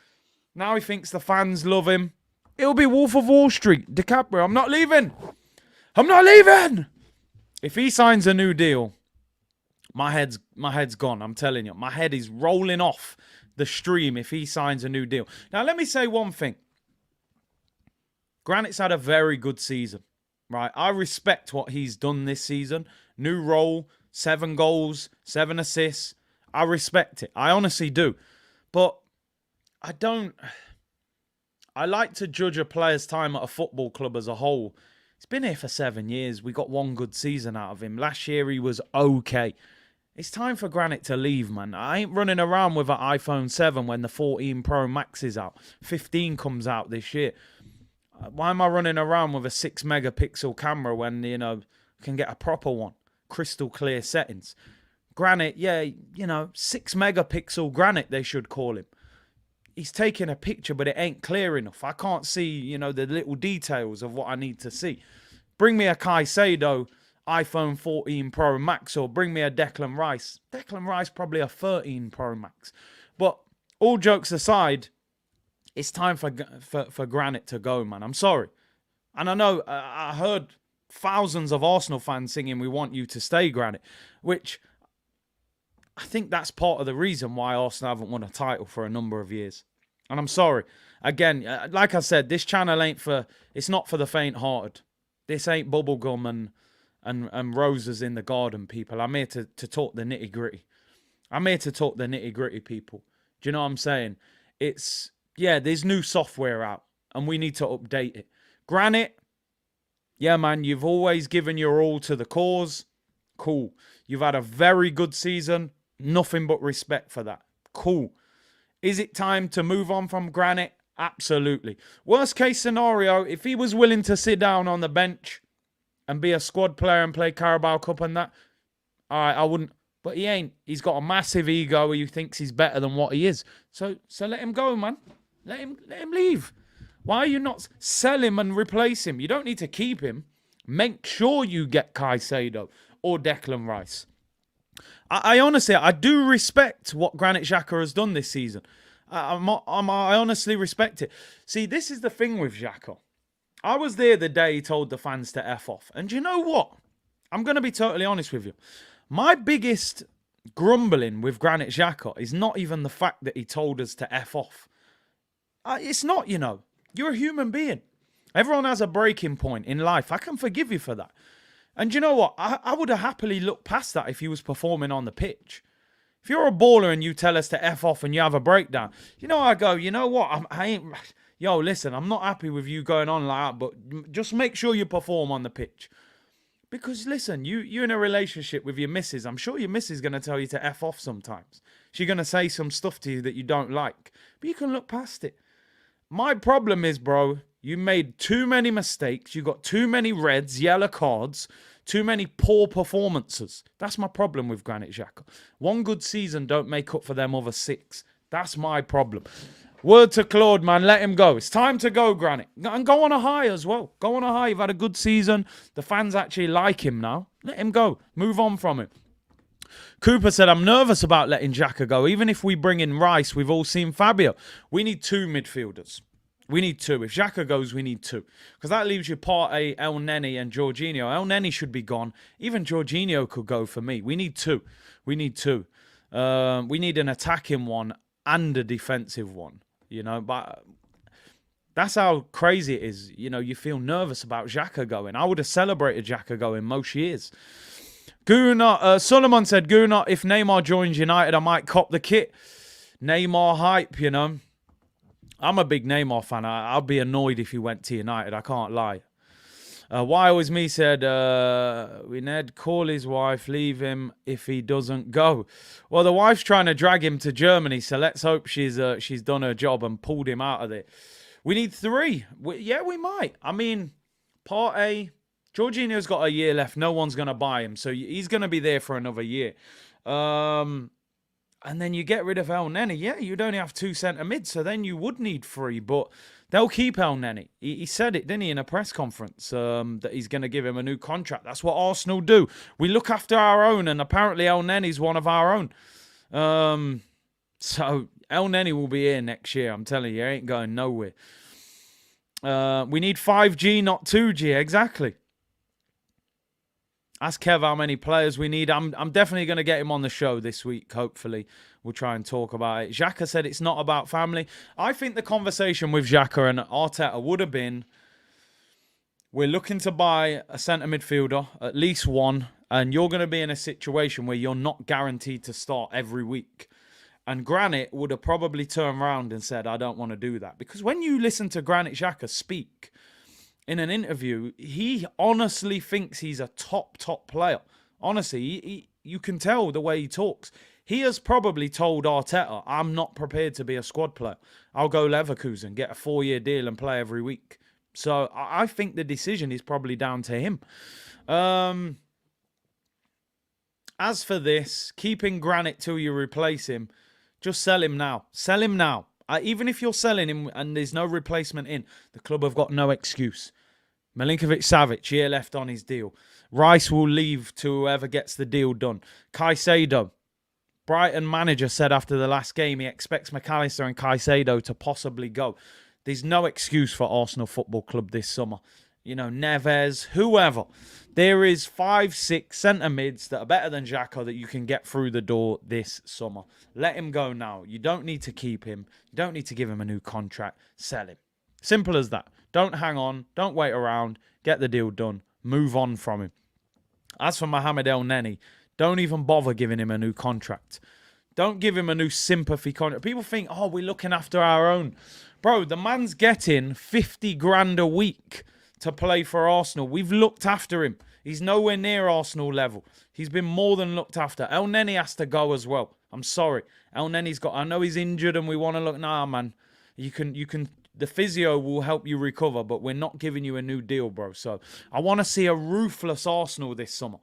Now he thinks the fans love him. It'll be Wolf of Wall Street. DiCaprio, I'm not leaving. If he signs a new deal, my head's gone. I'm telling you. My head is rolling off the stream if he signs a new deal. Now, let me say one thing. Granit's had a very good season. Right? I respect what he's done this season. New role. 7 goals, 7 assists. I respect it. I honestly do. But I like to judge a player's time at a football club as a whole. He's been here for 7 years. We got 1 good season out of him. Last year he was okay. It's time for Granit to leave, man. I ain't running around with an iPhone 7 when the 14 Pro Max is out. 15 comes out this year. Why am I running around with a 6 megapixel camera when, you know, I can get a proper one? Crystal clear settings. Granit, 6 megapixel Granit, they should call him. He's taking a picture, but it ain't clear enough. I can't see, the little details of what I need to see. Bring me a Caicedo iPhone 14 Pro Max, or bring me a Declan Rice. Declan Rice probably a 13 Pro Max. But all jokes aside, it's time for Granit to go, man. I'm sorry. And I know I heard thousands of Arsenal fans singing, "We want you to stay, Granit," which I think that's part of the reason why Arsenal haven't won a title for a number of years. And I'm sorry. Again, like I said, this channel it's not for the faint-hearted. This ain't bubblegum and roses in the garden, people. I'm here to talk the nitty-gritty. People. Do you know what I'm saying? There's new software out, and we need to update it. Granit, yeah, man, you've always given your all to the cause. Cool. You've had a very good season. Nothing but respect for that. Cool. Is it time to move on from Granit? Absolutely. Worst case scenario, if he was willing to sit down on the bench and be a squad player and play Carabao Cup and that, all right, I wouldn't. But he ain't. He's got a massive ego. He thinks he's better than what he is. So let him go, man. Let him leave. Why are you not sell him and replace him? You don't need to keep him. Make sure you get Caicedo or Declan Rice. I honestly, I do respect what Granit Xhaka has done this season. I honestly respect it. See, this is the thing with Xhaka. I was there the day he told the fans to F off. And you know what? I'm going to be totally honest with you. My biggest grumbling with Granit Xhaka is not even the fact that he told us to F off. It's not, You're a human being. Everyone has a breaking point in life. I can forgive you for that. And you know what? I would have happily looked past that if he was performing on the pitch. If you're a baller and you tell us to F off and you have a breakdown, I go, you know what? Listen, I'm not happy with you going on like that, but just make sure you perform on the pitch. Because listen, you're in a relationship with your missus. I'm sure your missus is going to tell you to F off sometimes. She's going to say some stuff to you that you don't like. But you can look past it. My problem is, bro, you made too many mistakes. You got too many reds, yellow cards, too many poor performances. That's my problem with Granit Xhaka. One good season don't make up for them other 6. That's my problem. Word to Claude, man. Let him go. It's time to go, Granit. And go on a high as well. Go on a high. You've had a good season. The fans actually like him now. Let him go. Move on from him. Cooper said, I'm nervous about letting Xhaka go. Even if we bring in Rice, we've all seen Fabio. We need 2 midfielders. We need 2. If Xhaka goes, we need 2. Because that leaves you Partey, El Neni, and Jorginho. El Neni should be gone. Even Jorginho could go for me. We need 2. We need 2. We need an attacking one and a defensive one. You know, but that's how crazy it is. You know, you feel nervous about Xhaka going. I would have celebrated Xhaka going most years. Solomon said, Guna, if Neymar joins United, I might cop the kit. Neymar hype, you know. I'm a big Neymar fan. I'll be annoyed if he went to United. I can't lie. Why was me said, we need call his wife, leave him if he doesn't go. Well, the wife's trying to drag him to Germany, so let's hope she's done her job and pulled him out of there. We need 3. Yeah, we might. I mean, Partey, Jorginho's got a year left. No one's going to buy him, so he's going to be there for another year. And then you get rid of El Neni. Yeah, you'd only have 2 centre mids, so then you would need 3. But they'll keep El Neni. He said it, didn't he, in a press conference, that he's going to give him a new contract. That's what Arsenal do. We look after our own, and apparently El Neni's one of our own. So El Neni will be here next year. I'm telling you, he ain't going nowhere. We need 5G, not 2G. Exactly. Ask Kev how many players we need. I'm definitely going to get him on the show this week, hopefully. We'll try and talk about it. Xhaka said it's not about family. I think the conversation with Xhaka and Arteta would have been, we're looking to buy a centre midfielder, at least one, and you're going to be in a situation where you're not guaranteed to start every week. And Granit would have probably turned around and said, I don't want to do that. Because when you listen to Granit Xhaka speak in an interview, he honestly thinks he's a top player. Honestly, you can tell the way he talks. He has probably told Arteta, I'm not prepared to be a squad player. I'll go Leverkusen, get a 4-year deal and play every week. So I think the decision is probably down to him. As for this, keeping Granit till you replace him, just sell him now. Sell him now. Even if you're selling him and there's no replacement in, the club have got no excuse. Milinkovic-Savic, year left on his deal. Rice will leave to whoever gets the deal done. Caicedo. Brighton manager said after the last game he expects McAllister and Caicedo to possibly go. There's no excuse for Arsenal Football Club this summer. You know, Neves, whoever. There is 5-6 centre mids that are better than Xhaka that you can get through the door this summer. Let him go now. You don't need to keep him. You don't need to give him a new contract. Sell him. Simple as that. Don't hang on. Don't wait around. Get the deal done. Move on from him. As for Mohamed El Neni, don't even bother giving him a new contract. Don't give him a new sympathy contract. People think, oh, we're looking after our own. Bro, the man's getting 50 grand a week to play for Arsenal. We've looked after him. He's nowhere near Arsenal level. He's been more than looked after. El Neni has to go as well. I'm sorry. El Neni's got, I know he's injured and we want to look, nah, man. You can, the physio will help you recover, but we're not giving you a new deal, bro. So I want to see a ruthless Arsenal this summer.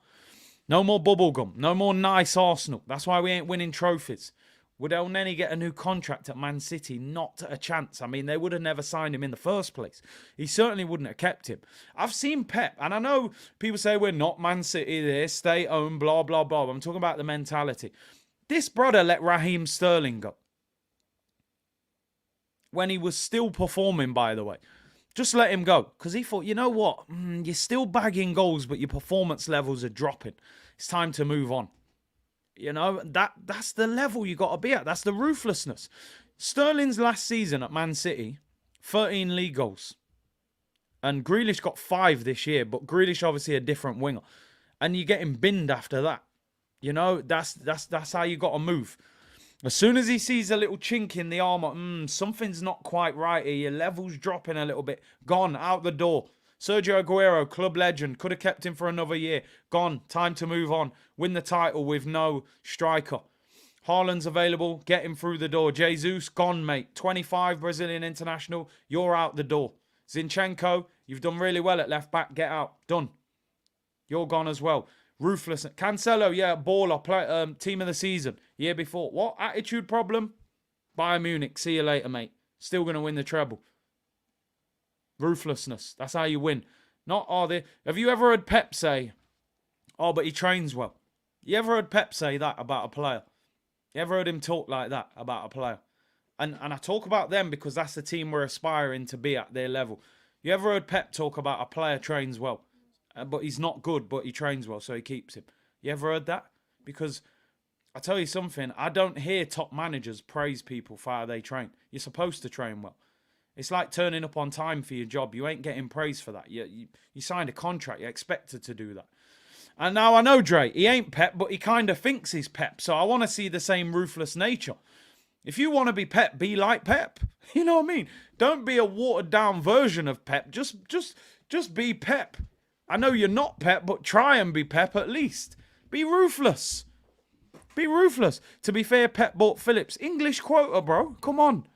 No more bubblegum. No more nice Arsenal. That's why we ain't winning trophies. Would El Neni get a new contract at Man City? Not a chance. I mean, they would have never signed him in the first place. He certainly wouldn't have kept him. I've seen Pep, and I know people say we're not Man City, they're state-owned, blah, blah, blah. I'm talking about the mentality. This brother let Raheem Sterling go. When he was still performing, by the way. Just let him go. Because he thought, you know what? You're still bagging goals, but your performance levels are dropping. It's time to move on. You know, that's the level you got to be at. That's the ruthlessness. Sterling's last season at Man City, 13 league goals. And Grealish got 5 this year, but Grealish obviously a different winger. And you get him binned after that. You know, that's how you got to move. As soon as he sees a little chink in the armour, something's not quite right here. Your level's dropping a little bit. Gone, out the door. Sergio Aguero, club legend. Could have kept him for another year. Gone, time to move on. Win the title with no striker. Haaland's available. Get him through the door. Jesus, gone, mate. 25, Brazilian international. You're out the door. Zinchenko, you've done really well at left back. Get out. Done. You're gone as well. Ruthless. Cancelo, yeah, baller. Team of the season. Year before. What? Attitude problem? Bayern Munich. See you later, mate. Still going to win the treble. Ruthlessness. That's how you win. Not are they? Have you ever heard Pep say, oh, but he trains well? You ever heard Pep say that about a player? You ever heard him talk like that about a player? And I talk about them because that's the team we're aspiring to be at their level. You ever heard Pep talk about a player trains well, but he's not good, but he trains well, so he keeps him? You ever heard that? Because I tell you something, I don't hear top managers praise people for how they train. You're supposed to train well. It's like turning up on time for your job. You ain't getting praise for that. You signed a contract. You're expected to do that. And now I know Dre, he ain't Pep, but he kind of thinks he's Pep. So I want to see the same ruthless nature. If you want to be Pep, be like Pep. You know what I mean? Don't be a watered down version of Pep. Just be Pep. I know you're not Pep, but try and be Pep at least. Be ruthless. Be ruthless. To be fair, Pep bought Phillips. English quota, bro. Come on.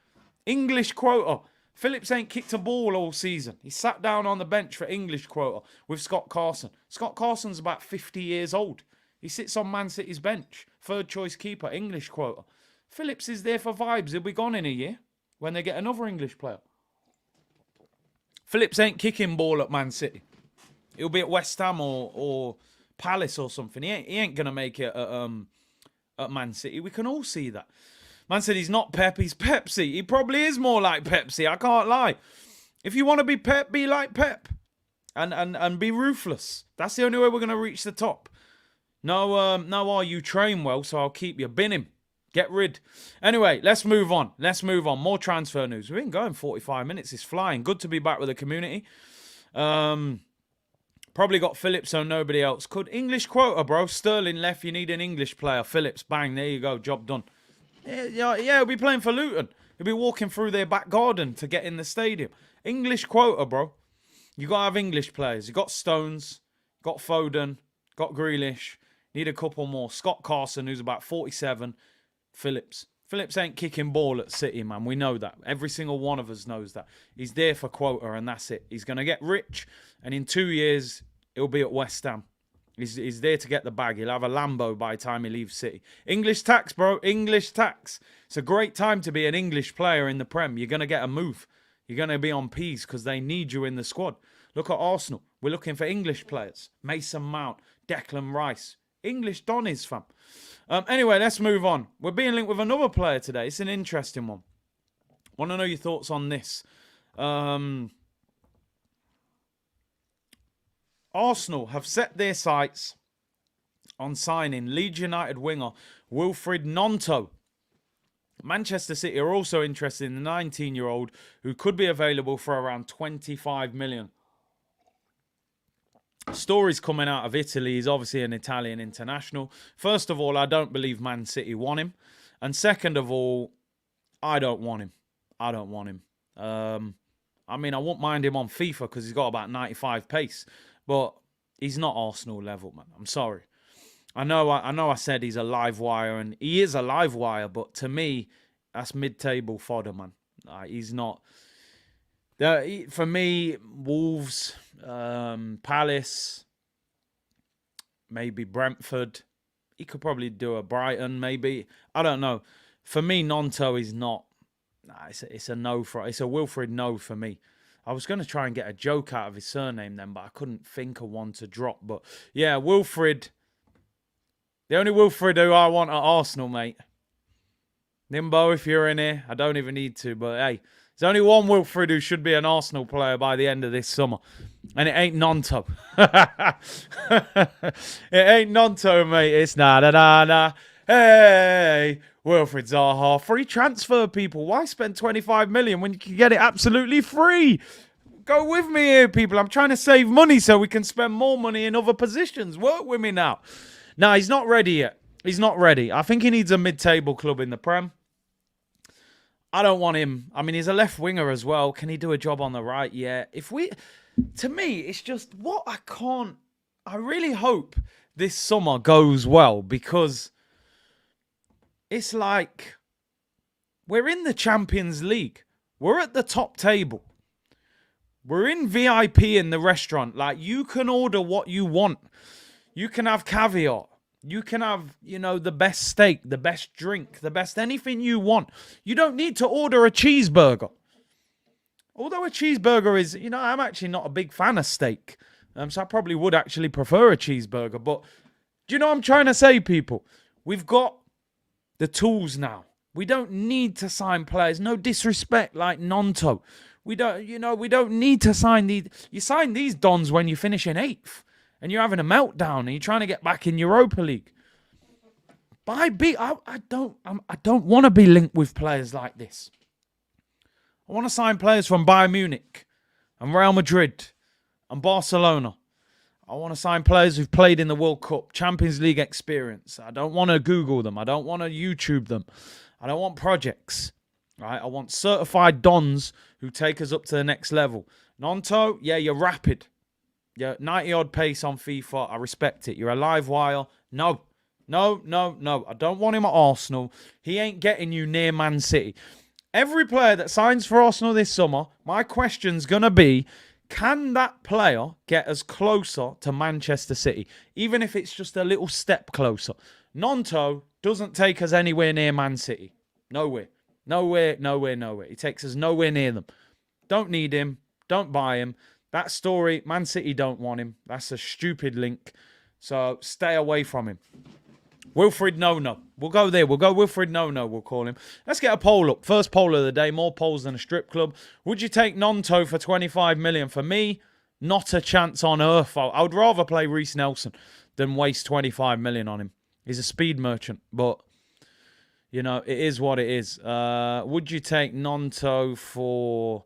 English quota. Phillips ain't kicked a ball all season. He sat down on the bench for English quota with Scott Carson. Scott Carson's about 50 years old. He sits on Man City's bench. Third choice keeper, English quota. Phillips is there for vibes. He'll be gone in a year when they get another English player. Phillips ain't kicking ball at Man City. He'll be at West Ham or Palace or something. He ain't going to make it at Man City. We can all see that. Man said he's not Pep, he's Pepsi. He probably is more like Pepsi, I can't lie. If you want to be Pep, be like Pep. And be ruthless. That's the only way we're going to reach the top. No, you train well, so I'll keep you. Bin him. Get rid. Anyway, let's move on. More transfer news. We've been going 45 minutes. It's flying. Good to be back with the community. Probably got Phillips, so nobody else could. English quota, bro. Sterling left. You need an English player. Phillips, bang. There you go. Job done. Yeah, he'll be playing for Luton. He'll be walking through their back garden to get in the stadium. English quota, bro. You got to have English players. You got Stones, got Foden, got Grealish. Need a couple more. Scott Carson, who's about 47. Phillips. Phillips ain't kicking ball at City, man. We know that. Every single one of us knows that. He's there for quota, and that's it. He's going to get rich, and in 2 years, he'll be at West Ham. He's there to get the bag. He'll have a Lambo by the time he leaves City. English tax, bro. English tax. It's a great time to be an English player in the Prem. You're going to get a move. You're going to be on P's because they need you in the squad. Look at Arsenal. We're looking for English players. Mason Mount, Declan Rice. English Donnies, fam. Anyway, let's move on. We're being linked with another player today. It's an interesting one. Want to know your thoughts on this. Arsenal have set their sights on signing Leeds United winger Wilfried Gnonto. Manchester City are also interested in the 19-year-old who could be available for around 25 million. Stories coming out of Italy. He's obviously an Italian international. First of all, I don't believe Man City want him. And second of all, I don't want him. I won't mind him on FIFA because he's got about 95 pace. But he's not Arsenal level, man. I'm sorry. I know I said he's a live wire, and he is a live wire, but to me, that's mid-table fodder, man. He's not. For me, Wolves, Palace, maybe Brentford. He could probably do a Brighton, maybe. I don't know. For me, Gnonto is not. It's a no for. It's a Wilfried no for me. I was going to try and get a joke out of his surname then, but I couldn't think of one to drop. But yeah, Wilfried. The only Wilfried who I want at Arsenal, mate. Nimbo, if you're in here, I don't even need to. But hey, there's only one Wilfried who should be an Arsenal player by the end of this summer. And it ain't Gnonto. It ain't Gnonto, mate. It's na-da-da-da. Hey, Wilfried Zaha. Free transfer, people. Why spend 25 million when you can get it absolutely free? Go with me here, people. I'm trying to save money so we can spend more money in other positions. Work with me now. No, he's not ready yet. He's not ready. I think he needs a mid-table club in the Prem. I don't want him. I mean, he's a left winger as well. Can he do a job on the right? Yeah. To me, it's just what I really hope this summer goes well because it's like we're in the Champions League. We're at the top table. We're in VIP in the restaurant. Like, you can order what you want. You can have caviar. You can have, the best steak, the best drink, the best anything you want. You don't need to order a cheeseburger. Although a cheeseburger is, I'm actually not a big fan of steak. So I probably would actually prefer a cheeseburger. But do you know what I'm trying to say, people? We've got the tools now. We don't need to sign players. No disrespect, like Nonto. We don't need to sign these. You sign these dons when you finish in 8th. And you're having a meltdown and you're trying to get back in Europa League. But I don't want to be linked with players like this. I want to sign players from Bayern Munich and Real Madrid and Barcelona. I want to sign players who've played in the World Cup, Champions League experience. I don't want to Google them. I don't want to YouTube them. I don't want projects. Right? I want certified dons who take us up to the next level. Nonto, yeah, you're rapid. Yeah, 90-odd pace on FIFA. I respect it. You're a live wire. No. I don't want him at Arsenal. He ain't getting you near Man City. Every player that signs for Arsenal this summer, my question's going to be, can that player get us closer to Manchester City? Even if it's just a little step closer. Nonto doesn't take us anywhere near Man City. Nowhere. He takes us nowhere near them. Don't need him. Don't buy him. That story, Man City don't want him. That's a stupid link. So stay away from him. Wilfred No-No. We'll go there. We'll go Wilfred No-No, we'll call him. Let's get a poll up. First poll of the day. More polls than a strip club. Would you take Nonto for 25 million? For me, not a chance on earth. I would rather play Reece Nelson than waste 25 million on him. He's a speed merchant. But, it is what it is. Would you take Nonto for...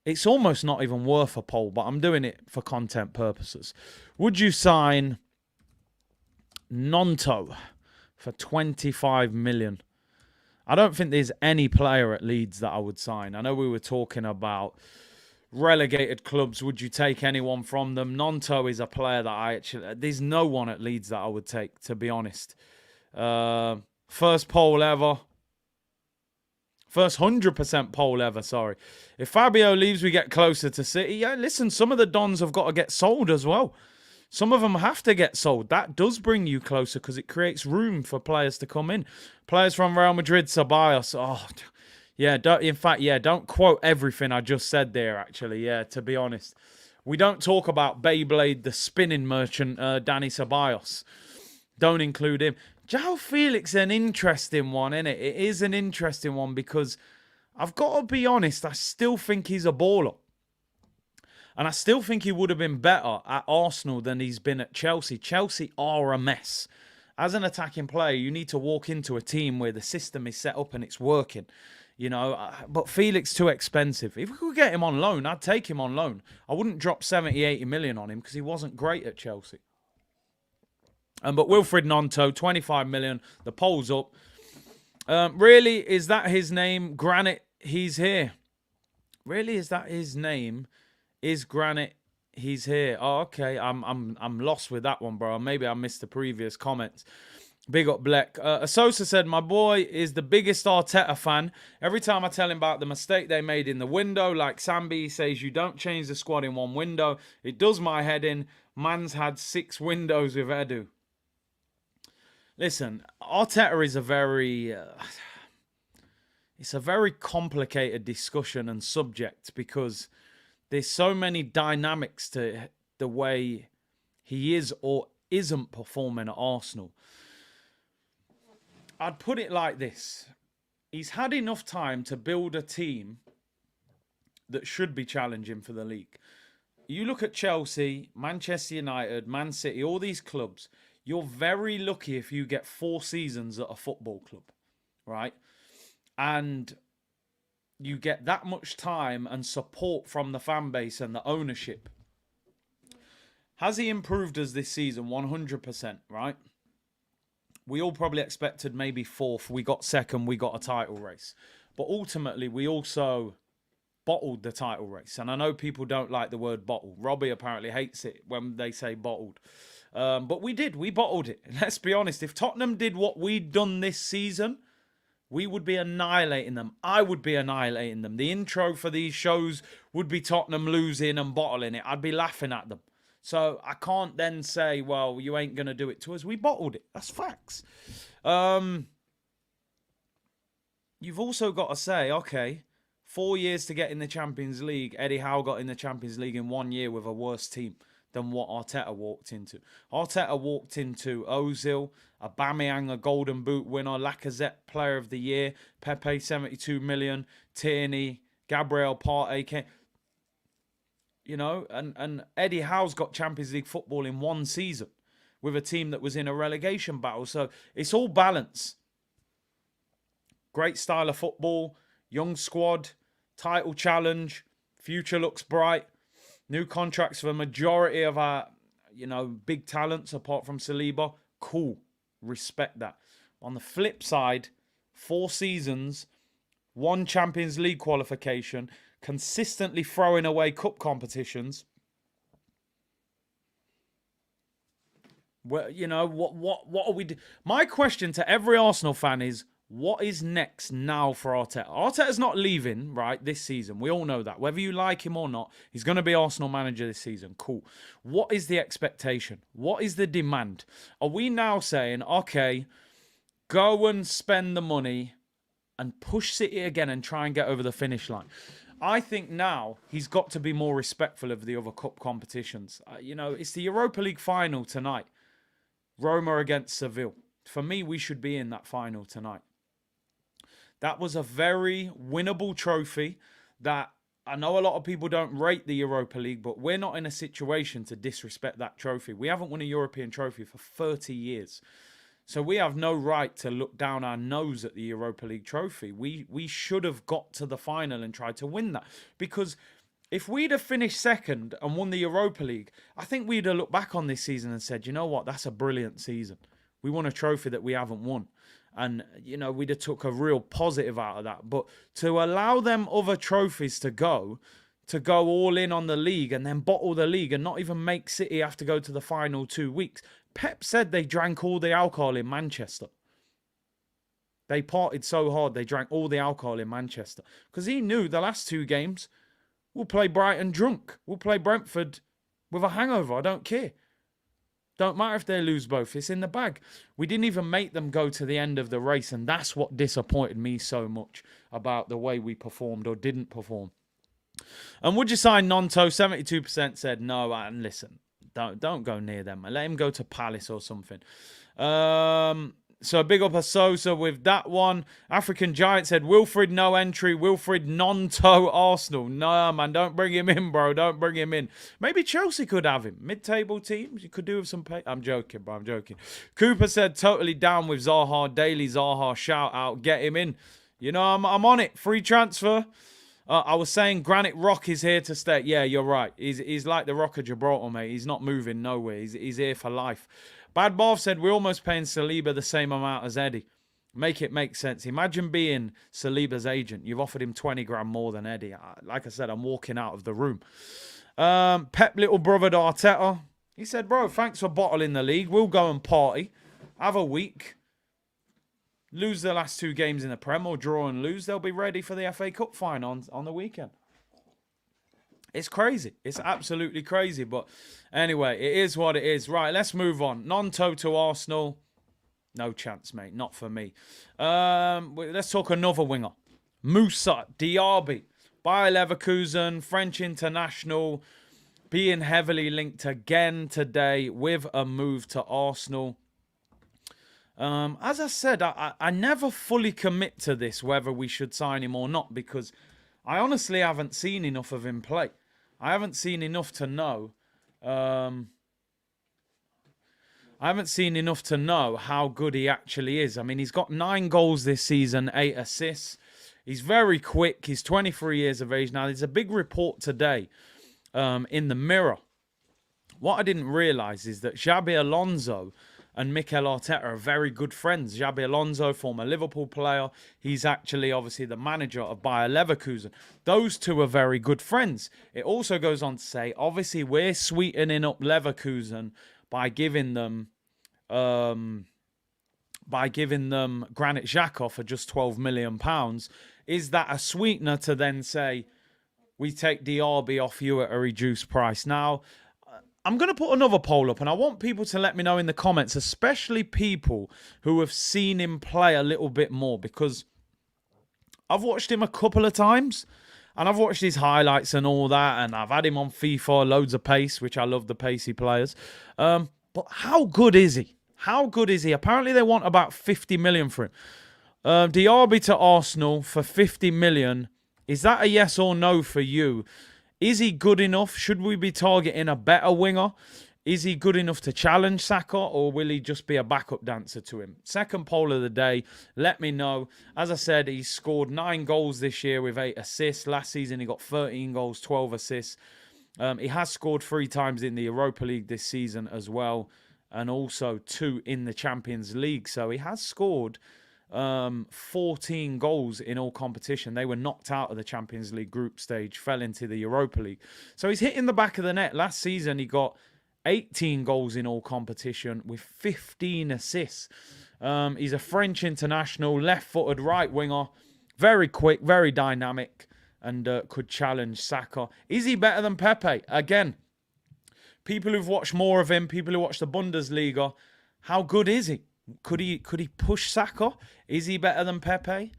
It's almost not even worth a poll, but I'm doing it for content purposes. Would you sign Nonto for 25 million? I don't think there's any player at Leeds that I would sign. I know we were talking about relegated clubs. Would you take anyone from them? Nonto is a player that there's no one at Leeds that I would take, to be honest. First poll ever. First 100% poll ever, sorry. If Fabio leaves, we get closer to City. Yeah, listen, some of the Dons have got to get sold as well. Some of them have to get sold. That does bring you closer because it creates room for players to come in. Players from Real Madrid, Ceballos. Oh, yeah, don't quote everything I just said there, actually. Yeah, to be honest. We don't talk about Beyblade, the spinning merchant, Danny Ceballos. Don't include him. João Felix is an interesting one, isn't it? It is an interesting one because I've got to be honest, I still think he's a baller. And I still think he would have been better at Arsenal than he's been at Chelsea. Chelsea are a mess. As an attacking player, you need to walk into a team where the system is set up and it's working. But Felix too expensive. If we could get him on loan, I'd take him on loan. I wouldn't drop 70, 80 million on him because he wasn't great at Chelsea. But Wilfred Nonto, 25 million. The poll's up. Really, is that his name? Granite, he's here. Really, is that his name? Is Granite, he's here? Oh, okay. I'm lost with that one, bro. Maybe I missed the previous comments. Big up, Black. Asosa said, my boy is the biggest Arteta fan. Every time I tell him about the mistake they made in the window, like Sambi says, you don't change the squad in one window. It does my head in. Man's had 6 windows with Edu. Listen, Arteta is it's a very complicated discussion and subject because there's so many dynamics to the way he is or isn't performing at Arsenal. I'd put it like this. He's had enough time to build a team that should be challenging for the league. You look at Chelsea, Manchester United, Man City, all these clubs. You're very lucky if you get 4 seasons at a football club, right? And you get that much time and support from the fan base and the ownership. Has he improved us this season? 100%, right? We all probably expected maybe 4th. We got 2nd. We got a title race. But ultimately, we also bottled the title race. And I know people don't like the word bottle. Robbie apparently hates it when they say bottled. But we did. We bottled it. Let's be honest. If Tottenham did what we'd done this season, we would be annihilating them. I would be annihilating them. The intro for these shows would be Tottenham losing and bottling it. I'd be laughing at them. So I can't then say, well, you ain't going to do it to us. We bottled it. That's facts. You've also got to say, okay, 4 years to get in the Champions League. Eddie Howe got in the Champions League in 1 year with a worse team than what Arteta walked into. Arteta walked into Ozil, Aubameyang, a Golden Boot winner, Lacazette Player of the Year, Pepe 72 million, Tierney, Gabriel Partey. You know, and Eddie Howe's got Champions League football in 1 season with a team that was in a relegation battle. So it's all balance. Great style of football, young squad, title challenge, future looks bright. New contracts for a majority of our, big talents apart from Saliba. Cool. Respect that. On the flip side, 4 seasons, 1 Champions League qualification, consistently throwing away cup competitions. Well, what are we doing? My question to every Arsenal fan is, what is next now for Arteta? Arteta's not leaving, right, this season. We all know that. Whether you like him or not, he's going to be Arsenal manager this season. Cool. What is the expectation? What is the demand? Are we now saying, okay, go and spend the money and push City again and try and get over the finish line? I think now he's got to be more respectful of the other cup competitions. It's the Europa League final tonight. Roma against Seville. For me, we should be in that final tonight. That was a very winnable trophy that I know a lot of people don't rate the Europa League, but we're not in a situation to disrespect that trophy. We haven't won a European trophy for 30 years. So we have no right to look down our nose at the Europa League trophy. We should have got to the final and tried to win that. Because if we'd have finished second and won the Europa League, I think we'd have looked back on this season and said, you know what, that's a brilliant season. We won a trophy that we haven't won. And, we'd have took a real positive out of that. But to allow them other trophies to go all in on the league and then bottle the league and not even make City have to go to the final 2 weeks. Pep said they drank all the alcohol in Manchester. They partied so hard they drank all the alcohol in Manchester. Because he knew the last 2 games, we'll play Brighton drunk. We'll play Brentford with a hangover. I don't care. Don't matter if they lose both. It's in the bag. We didn't even make them go to the end of the race. And that's what disappointed me so much about the way we performed or didn't perform. And would you sign Nonto? 72% said no. And listen, don't go near them. Let him go to Palace or something. So big up a Sosa with that one. African Giant said, Wilfred no entry. Wilfred non-toe Arsenal. No, man, don't bring him in, bro. Don't bring him in. Maybe Chelsea could have him. Mid-table teams, you could do with some pay. I'm joking, bro. I'm joking. Cooper said, totally down with Zaha. Daily Zaha, shout out. Get him in. I'm on it. Free transfer. I was saying Granite Rock is here to stay. Yeah, you're right. He's like the Rock of Gibraltar, mate. He's not moving nowhere. He's here for life. Bad Marv said, we're almost paying Saliba the same amount as Eddie. Make it make sense. Imagine being Saliba's agent. You've offered him 20 grand more than Eddie. Like I said, I'm walking out of the room. Pep little brother Arteta. He said, bro, thanks for bottling the league. We'll go and party. Have a week. Lose the last 2 games in the Prem or draw and lose. They'll be ready for the FA Cup final on the weekend. It's crazy. It's absolutely crazy. But anyway, it is what it is. Right, let's move on. Non-toe to Arsenal. No chance, mate. Not for me. Let's talk another winger. Moussa Diaby. Bayer Leverkusen, French international. Being heavily linked again today with a move to Arsenal. As I said, I never fully commit to this, whether we should sign him or not, because I honestly haven't seen enough of him play. I haven't seen enough to know. I haven't seen enough to know how good he actually is. I mean, he's got 9 goals this season, 8 assists. He's very quick. He's 23 years of age now. There's a big report today in the Mirror. What I didn't realise is that Xabi Alonso and Mikel Arteta are very good friends. Xabi Alonso, former Liverpool player. He's actually, obviously, the manager of Bayer Leverkusen. Those two are very good friends. It also goes on to say, obviously, we're sweetening up Leverkusen by giving them Granit Xhaka for just £12 million. Is that a sweetener to then say, we take Diaby off you at a reduced price? Now, I'm going to put another poll up, and I want people to let me know in the comments, especially people who have seen him play a little bit more, because I've watched him a couple of times, and I've watched his highlights and all that, and I've had him on FIFA, loads of pace, which I love the pacey players. But how good is he? How good is he? Apparently they want about 50 million for him. Diaby to Arsenal for 50 million. Is that a yes or no for you? Is he good enough? Should we be targeting a better winger? Is he good enough to challenge Saka, or will he just be a backup dancer to him? Second poll of the day. Let me know. As I said, he's scored 9 goals this year with 8 assists. Last season, he got 13 goals, 12 assists. He has scored 3 times in the Europa League this season as well, and also 2 in the Champions League. So he has scored 14 goals in all competition. They were knocked out of the Champions League group stage, fell into the Europa League. So he's hitting the back of the net. Last season, he got 18 goals in all competition with 15 assists. He's a French international, left-footed right winger, very quick, very dynamic, and could challenge Saka. Is he better than Pepe? Again, people who've watched more of him, people who watch the Bundesliga, how good is he? Could he push Saka? Is he better than Pepe?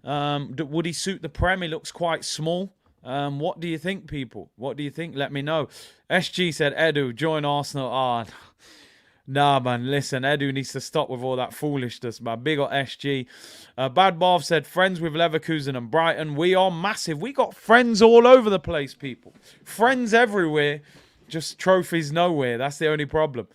Would he suit the Prem? He looks quite small. What do you think, people? What do you think? Let me know. SG said, Edu, join Arsenal. Nah, man, listen, Edu needs to stop with all that foolishness, man. Big up SG. Bad Bath said, friends with Leverkusen and Brighton. We are massive. We got friends all over the place, people. Friends everywhere. Just trophies nowhere. That's the only problem.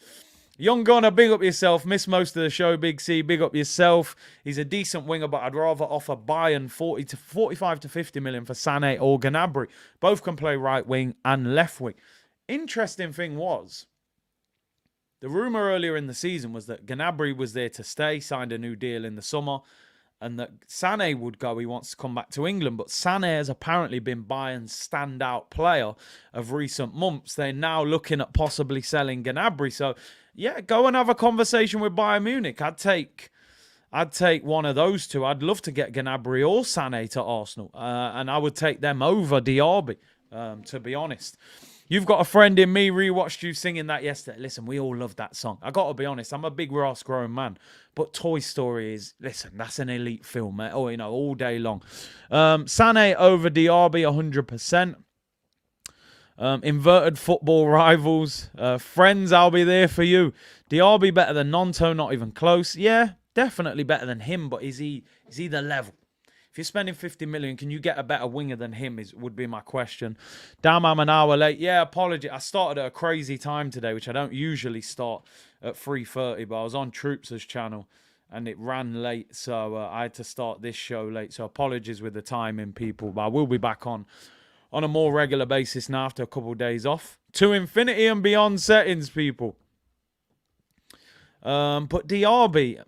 Young Gunner, big up yourself. Missed most of the show, Big C. Big up yourself. He's a decent winger, but I'd rather offer Bayern 45 to 50 million for Sané or Gnabry. Both can play right wing and left wing. Interesting thing was, the rumour earlier in the season was that Gnabry was there to stay, signed a new deal in the summer, and that Sané would go. He wants to come back to England, but Sané has apparently been Bayern's standout player of recent months. They're now looking at possibly selling Gnabry. So, yeah, go and have a conversation with Bayern Munich. I'd take one of those two. I'd love to get Gnabry or Sané to Arsenal, and I would take them over Diaby, to be honest. You've Got a Friend in Me, rewatched you singing that yesterday. Listen, we all love that song. I got to be honest, I'm a big Ross grown man. But Toy Story is, listen, that's an elite film, mate. Oh, you know, all day long. Sané over Diaby, 100%. Inverted football rivals. Friends, I'll be there for you. Diaby better than Nonto, not even close. Yeah, definitely better than him, but is he the level? If you're spending 50 million, can you get a better winger than him would be my question. Damn, I'm an hour late. Yeah, apology. I started at a crazy time today, which I don't usually start at 3:30, but I was on Troops' channel and it ran late, so I had to start this show late. So apologies with the timing, people, but I will be back on a more regular basis now after a couple of days off. To infinity and beyond settings, people. But Diaby,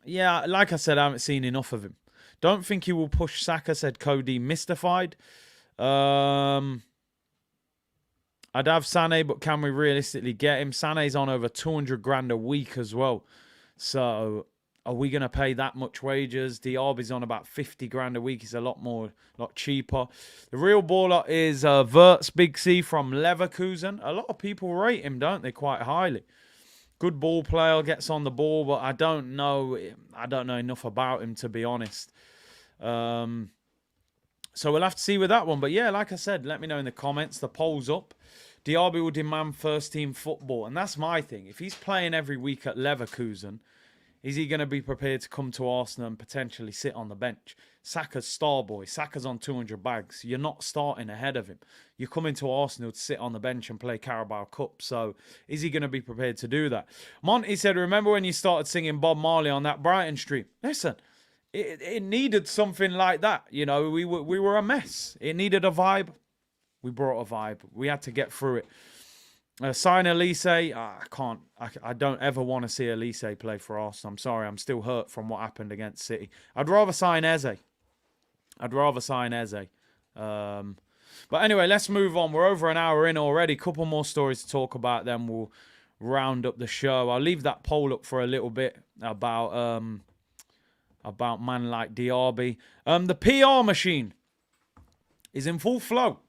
yeah, like I said, I haven't seen enough of him. Don't think he will push Saka, said Cody Mystified. I'd have Sané, but can we realistically get him? Sané's on over 200 grand a week as well. So are we going to pay that much wages? Diaby's on about 50 grand a week. He's a lot cheaper. The real baller is Wirtz, Big C from Leverkusen. A lot of people rate him, don't they, quite highly. Good ball player, gets on the ball, but I don't know enough about him, to be honest. So we'll have to see with that one. But yeah, like I said, let me know in the comments. The poll's up. Diaby will demand first-team football. And that's my thing. If he's playing every week at Leverkusen, is he going to be prepared to come to Arsenal and potentially sit on the bench? Saka's star boy. Saka's on 200 bags. You're not starting ahead of him. You're coming to Arsenal to sit on the bench and play Carabao Cup. So is he going to be prepared to do that? Monty said, remember when you started singing Bob Marley on that Brighton stream? Listen, it needed something like that. You know, we were a mess. It needed a vibe. We brought a vibe. We had to get through it. Sign Elise. I don't ever want to see Elise play for Arsenal. I'm sorry. I'm still hurt from what happened against City. I'd rather sign Eze. But anyway, let's move on. We're over an hour in already. Couple more stories to talk about. Then we'll round up the show. I'll leave that poll up for a little bit about man like Diaby. The PR machine is in full flow.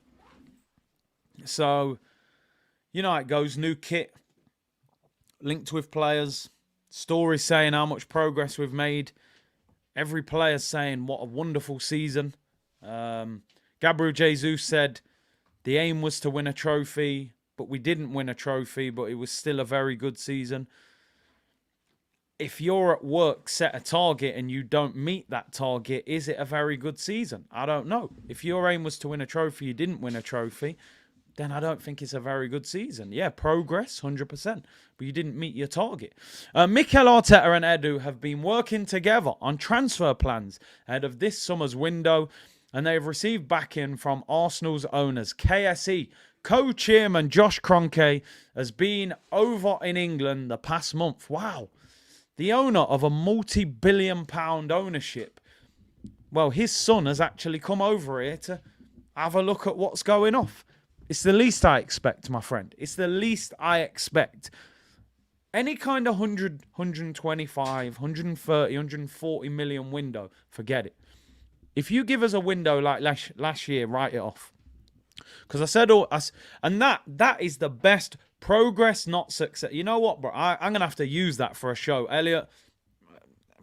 So, you know how it goes. New kit, linked with players, stories saying how much progress we've made. Every player's saying what a wonderful season. Gabriel Jesus said the aim was to win a trophy, but we didn't win a trophy, but it was still a very good season. If you're at work, set a target and you don't meet that target, is it a very good season? I don't know. If your aim was to win a trophy, you didn't win a trophy, then I don't think it's a very good season. Yeah, progress, 100%, but you didn't meet your target. Mikel Arteta and Edu have been working together on transfer plans ahead of this summer's window, and they have received backing from Arsenal's owners. KSE co-chairman Josh Kroenke has been over in England the past month. Wow. The owner of a multi-billion-pound ownership. Well, his son has actually come over here to have a look at what's going off. It's the least I expect, my friend. It's the least I expect. Any kind of 100, 125, 130, 140 million window, forget it. If you give us a window like last year, write it off. Because I said all, and that is the best progress, not success. You know what, bro? I'm going to have to use that for a show. Elliot,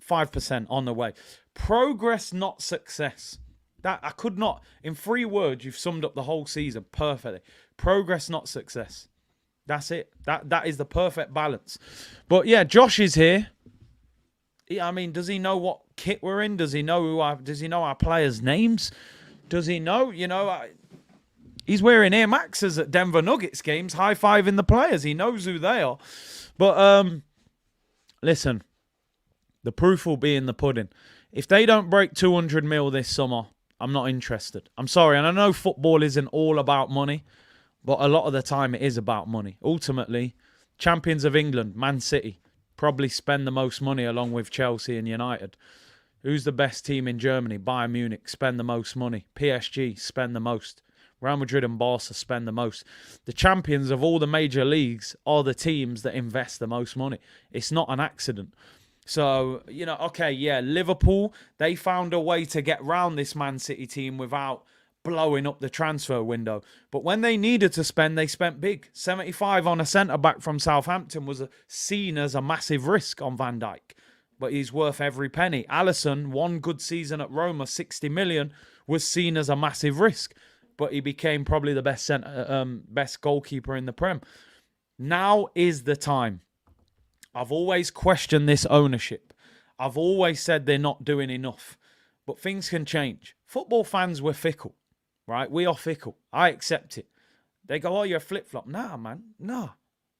5% on the way. Progress, not success. That I could not, in 3 words, you've summed up the whole season perfectly. Progress, not success. That's it. That is the perfect balance. But yeah, Josh is here. I mean, does he know what kit we're in? Does he know does he know our players' names? Does he know? You know, he's wearing Air Maxes at Denver Nuggets games, high-fiving the players. He knows who they are. But listen, the proof will be in the pudding. If they don't break 200 mil this summer, I'm not interested. I'm sorry. And I know football isn't all about money, but a lot of the time it is about money. Ultimately, champions of England, Man City, probably spend the most money along with Chelsea and United. Who's the best team in Germany? Bayern Munich spend the most money. PSG spend the most. Real Madrid and Barca spend the most. The champions of all the major leagues are the teams that invest the most money. It's not an accident. So, you know, okay, yeah, Liverpool, they found a way to get round this Man City team without blowing up the transfer window. But when they needed to spend, they spent big. 75 on a centre-back from Southampton was seen as a massive risk on Van Dijk. But he's worth every penny. Alisson, one good season at Roma, 60 million, was seen as a massive risk. But he became probably the best goalkeeper in the Prem. Now is the time. I've always questioned this ownership. I've always said they're not doing enough. But things can change. Football fans, we're fickle, right? We are fickle. I accept it. They go, oh, you're a flip-flop. Nah, man. Nah.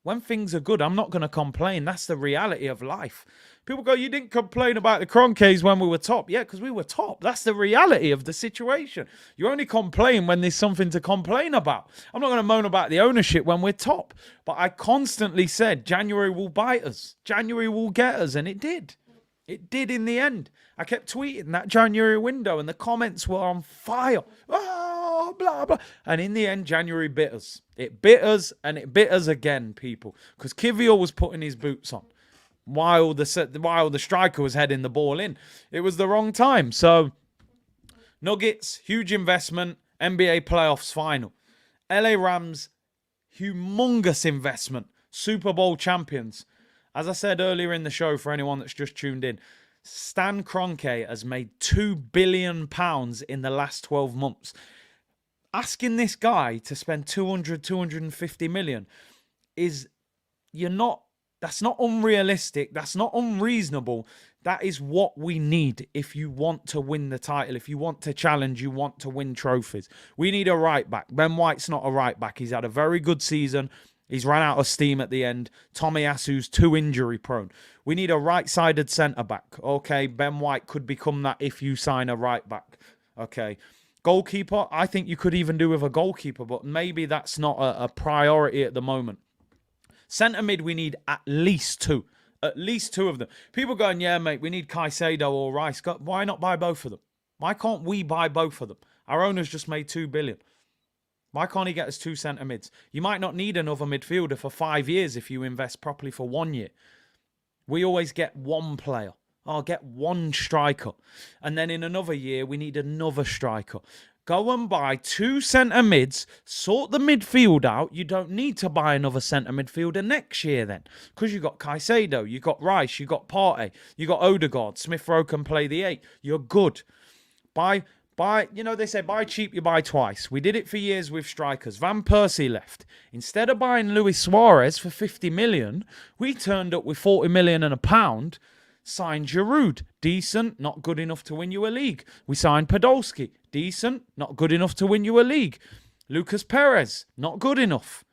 When things are good, I'm not going to complain. That's the reality of life. People go, you didn't complain about the Kroenkes when we were top. Yeah, because we were top. That's the reality of the situation. You only complain when there's something to complain about. I'm not going to moan about the ownership when we're top. But I constantly said January will bite us. January will get us. And it did. It did in the end. I kept tweeting that January window and the comments were on fire. Oh, blah, blah. And in the end, January bit us. It bit us and it bit us again, people. Because Kivior was putting his boots on while the striker was heading the ball in. It was the wrong time. So, Nuggets, huge investment. NBA playoffs final. LA Rams, humongous investment. Super Bowl champions. As I said earlier in the show, for anyone that's just tuned in, Stan Kroenke has made £2 billion in the last 12 months. Asking this guy to spend 250 million that's not unrealistic. That's not unreasonable. That is what we need if you want to win the title. If you want to challenge, you want to win trophies. We need a right back. Ben White's not a right back. He's had a very good season. He's run out of steam at the end. Tomiyasu's too injury prone. We need a right-sided centre-back. Okay, Ben White could become that if you sign a right-back. Okay. Goalkeeper, I think you could even do with a goalkeeper, but maybe that's not a priority at the moment. Centre-mid, we need at least 2. At least 2 of them. People going, yeah, mate, we need Caicedo or Rice. Why not buy both of them? Why can't we buy both of them? Our owner's just made $2 billion. Why can't he get us 2 centre mids? You might not need another midfielder for 5 years if you invest properly for 1 year. We always get one player. I'll get one striker. And then in another year, we need another striker. Go and buy 2 centre mids, sort the midfield out. You don't need to buy another centre midfielder next year then. Because you got Caicedo, you got Rice, you got Partey, you got Odegaard, Smith Rowe can play the 8. You're good. Buy, they say buy cheap, you buy twice. We did it for years with strikers. Van Persie left. Instead of buying Luis Suarez for 50 million, we turned up with 40 million and £1. Signed Giroud. Decent, not good enough to win you a league. We signed Podolski. Decent, not good enough to win you a league. Lucas Perez, not good enough.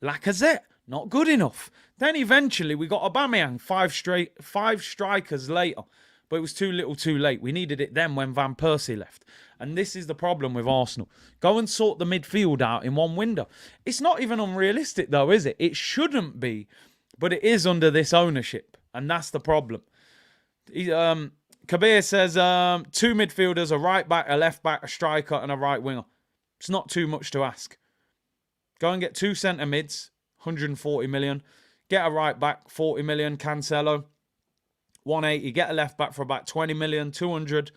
Lacazette, not good enough. Then eventually we got Aubameyang, 5 strikers later. But it was too little too late. We needed it then when Van Persie left. And this is the problem with Arsenal. Go and sort the midfield out in one window. It's not even unrealistic though, is it? It shouldn't be. But it is under this ownership. And that's the problem. Kabir says 2 midfielders, a right back, a left back, a striker, and a right winger. It's not too much to ask. Go and get 2 centre mids, 140 million. Get a right back, 40 million, Cancelo. 180. Get a left back for about 20 million, 200.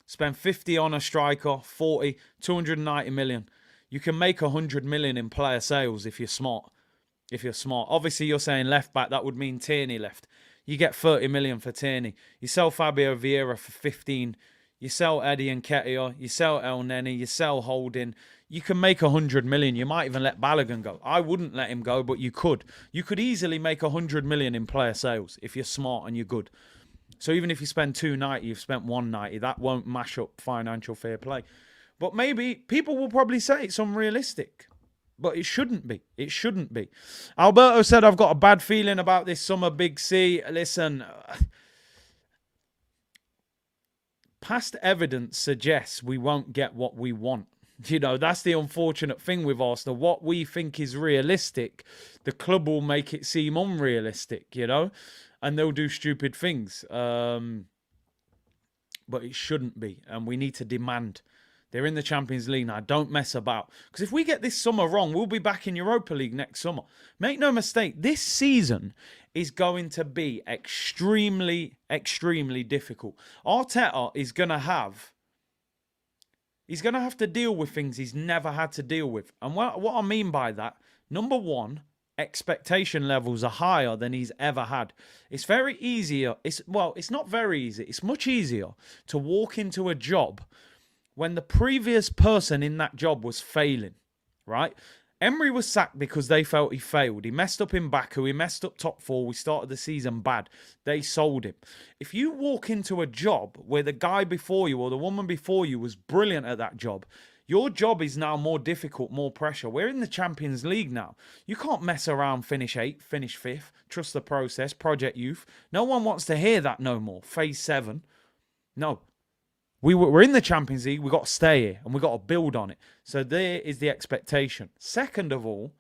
Spend 50 on a striker, 40, 290 million. You can make 100 million in player sales if you're smart. Obviously, you're saying left back. That would mean Tierney left. You get 30 million for Tierney. You sell Fabio Vieira for 15. You sell Eddie Nketiah. You sell El Neni. You sell Holding. You can make 100 million. You might even let Balogun go. I wouldn't let him go, but you could. You could easily make 100 million in player sales if you're smart and you're good. So even if you spend 290, you've spent 190. That won't mash up financial fair play. But maybe people will probably say it's unrealistic. But it shouldn't be. It shouldn't be. Alberto said, I've got a bad feeling about this summer Big C. Listen, past evidence suggests we won't get what we want. You know, that's the unfortunate thing with Arsenal. What we think is realistic, the club will make it seem unrealistic, you know, and they'll do stupid things. But it shouldn't be, and we need to demand. They're in the Champions League now. Don't mess about. Because if we get this summer wrong, we'll be back in Europa League next summer. Make no mistake, this season is going to be extremely, extremely difficult. Arteta is going to have... He's going to have to deal with things he's never had to deal with. And what I mean by that, number one, expectation levels are higher than he's ever had. It's very easier. It's not very easy. It's much easier to walk into a job when the previous person in that job was failing, right? Emery was sacked because they felt he failed. He messed up in Baku. He messed up top 4. We started the season bad. They sold him. If you walk into a job where the guy before you or the woman before you was brilliant at that job, your job is now more difficult, more pressure. We're in the Champions League now. You can't mess around, finish 8th, finish 5th, trust the process, project youth. No one wants to hear that no more. Phase 7. No. We're in the Champions League. We've got to stay here and we've got to build on it. So there is the expectation. Second of all,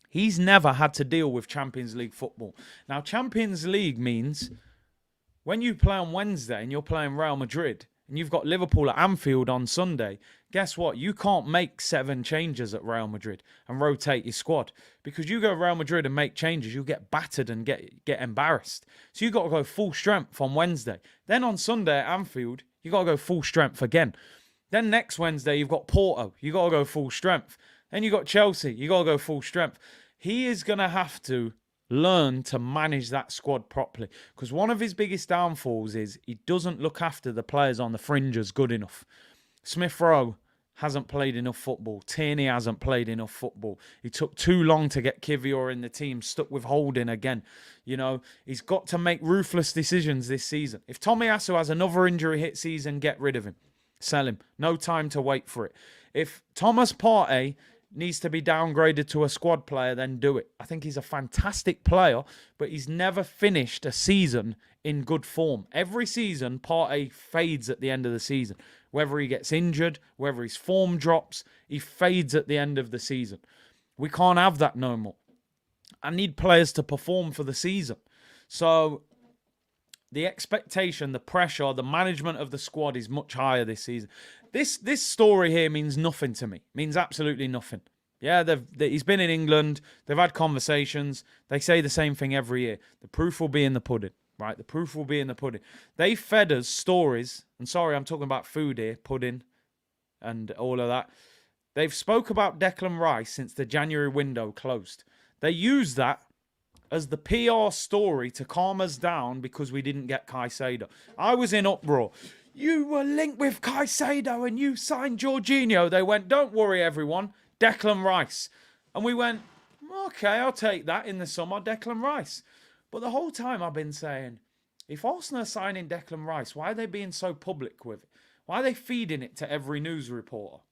he's never had to deal with Champions League football. Now, Champions League means when you play on Wednesday and you're playing Real Madrid and you've got Liverpool at Anfield on Sunday, guess what? You can't make 7 changes at Real Madrid and rotate your squad. Because you go Real Madrid and make changes, you'll get battered and get embarrassed. So you've got to go full strength on Wednesday. Then on Sunday at Anfield, you got to go full strength again. Then next Wednesday, you've got Porto. You got to go full strength. Then you got Chelsea. You got to go full strength. He is going to have to learn to manage that squad properly. Because one of his biggest downfalls is he doesn't look after the players on the fringes good enough. Smith Rowe hasn't played enough football. Tierney hasn't played enough football. He took too long to get Kivior in the team, stuck with Holding again. You know, he's got to make ruthless decisions this season. If Tomiyasu has another injury hit season, get rid of him. Sell him. No time to wait for it. If Thomas Partey needs to be downgraded to a squad player, then do it. I think he's a fantastic player, but he's never finished a season in good form. Every season, Partey fades at the end of the season. Whether he gets injured, whether his form drops, he fades at the end of the season. We can't have that no more. I need players to perform for the season. So the expectation, the pressure, the management of the squad is much higher this season. This story here means nothing to me. Means absolutely nothing. Yeah, he's been in England. They've had conversations. They say the same thing every year. The proof will be in the pudding, right? The proof will be in the pudding. They fed us stories, and sorry, I'm talking about food here, pudding, and all of that. They've spoke about Declan Rice since the January window closed. They used that as the PR story to calm us down because we didn't get Caicedo. I was in uproar. You were linked with Caicedo and you signed Jorginho. They went, don't worry, everyone. Declan Rice. And we went, okay, I'll take that in the summer, Declan Rice. But the whole time I've been saying, if Arsenal are signing Declan Rice, why are they being so public with it? Why are they feeding it to every news reporter?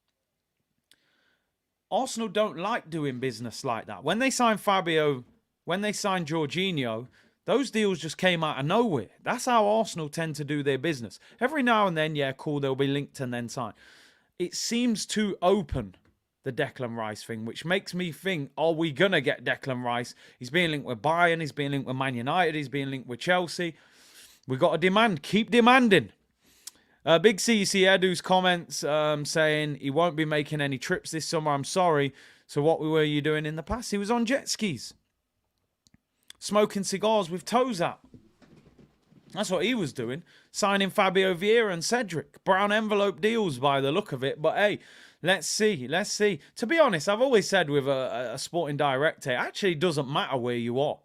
Arsenal don't like doing business like that. When they signed Fabio, when they signed Jorginho, those deals just came out of nowhere. That's how Arsenal tend to do their business. Every now and then, yeah, cool, they'll be linked and then signed. It seems too open, the Declan Rice thing, which makes me think, are we going to get Declan Rice? He's being linked with Bayern, he's being linked with Man United, he's being linked with Chelsea. We've got to demand, keep demanding. Big CC Edu's comments saying he won't be making any trips this summer, I'm sorry. So what were you doing in the past? He was on jet skis. Smoking cigars with toes out. That's what he was doing. Signing Fabio Vieira and Cedric. Brown envelope deals by the look of it. But hey, let's see. Let's see. To be honest, I've always said with a sporting director, it actually doesn't matter where you are.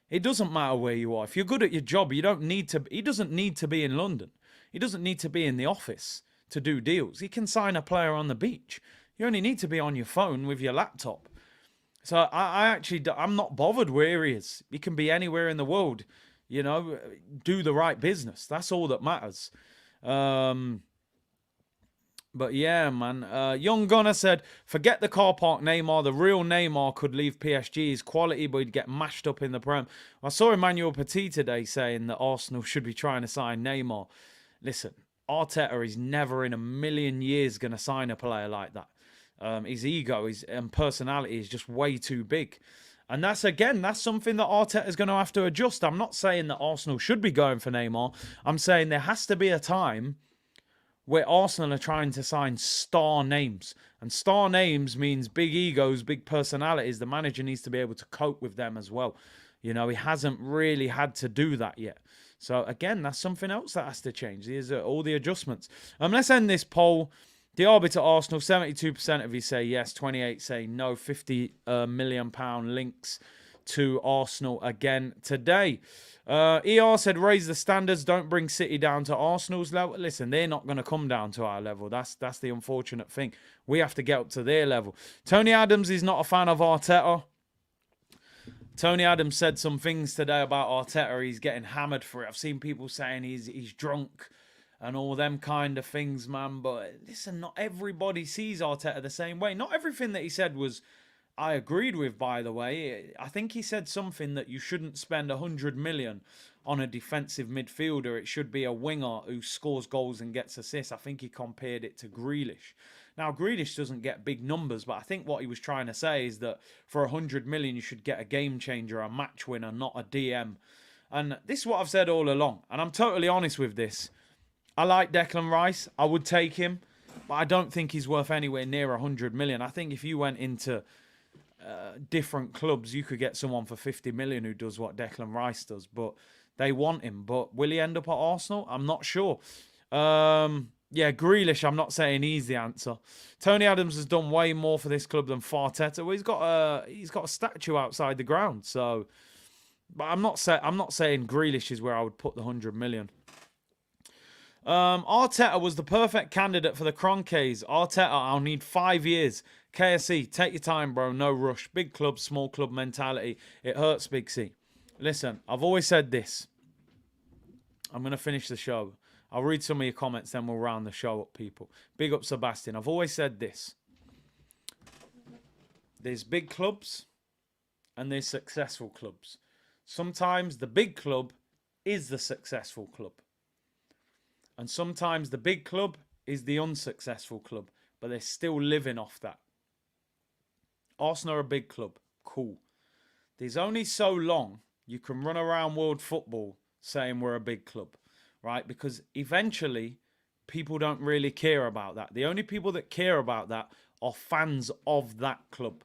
It doesn't matter where you are. If you're good at your job, you don't need to. He doesn't need to be in London. He doesn't need to be in the office to do deals. He can sign a player on the beach. You only need to be on your phone with your laptop. So I'm not bothered where he is. He can be anywhere in the world, you know, do the right business. That's all that matters. But yeah, man. Young Gunner said, forget the car park Neymar. The real Neymar could leave PSG. His quality, but he'd get mashed up in the Prem. I saw Emmanuel Petit today saying that Arsenal should be trying to sign Neymar. Listen, Arteta is never in a million years going to sign a player like that. His ego and personality is just way too big. And that's something that Arteta is going to have to adjust. I'm not saying that Arsenal should be going for Neymar. I'm saying there has to be a time where Arsenal are trying to sign star names. And star names means big egos, big personalities. The manager needs to be able to cope with them as well. You know, he hasn't really had to do that yet. So, again, that's something else that has to change. These are all the adjustments. Let's end this poll. Diaby to Arsenal, 72% of you say yes, 28 say no, £50 million links to Arsenal again today. ER said, raise the standards, don't bring City down to Arsenal's level. Listen, they're not going to come down to our level. That's the unfortunate thing. We have to get up to their level. Tony Adams is not a fan of Arteta. Tony Adams said some things today about Arteta. He's getting hammered for it. I've seen people saying he's drunk and all them kind of things, man. But listen, not everybody sees Arteta the same way. Not everything that he said was I agreed with, by the way. I think he said something that you shouldn't spend 100 million on a defensive midfielder. It should be a winger who scores goals and gets assists. I think he compared it to Grealish. Now, Grealish doesn't get big numbers, but I think what he was trying to say is that for 100 million, you should get a game changer, a match winner, not a DM. And this is what I've said all along. And I'm totally honest with this. I like Declan Rice. I would take him, but I don't think he's worth anywhere near 100 million. I think if you went into different clubs, you could get someone for 50 million who does what Declan Rice does, but they want him. But will he end up at Arsenal? I'm not sure. Yeah, Grealish, I'm not saying he's the answer. Tony Adams has done way more for this club than Arteta. Well, he's got a statue outside the ground. So, but I'm not saying Grealish is where I would put the 100 million. Arteta was the perfect candidate for the Kroenkes. Arteta, I'll need 5 years. KSC, take your time, bro. No rush. Big club, small club mentality. It hurts, Big C. Listen, I've always said this. I'm going to finish the show. I'll read some of your comments, then we'll round the show up, people. Big up, Sebastian. I've always said this. There's big clubs and there's successful clubs. Sometimes the big club is the successful club. And sometimes the big club is the unsuccessful club. But they're still living off that. Arsenal are a big club. Cool. There's only so long you can run around world football saying we're a big club. Right? Because eventually people don't really care about that. The only people that care about that are fans of that club.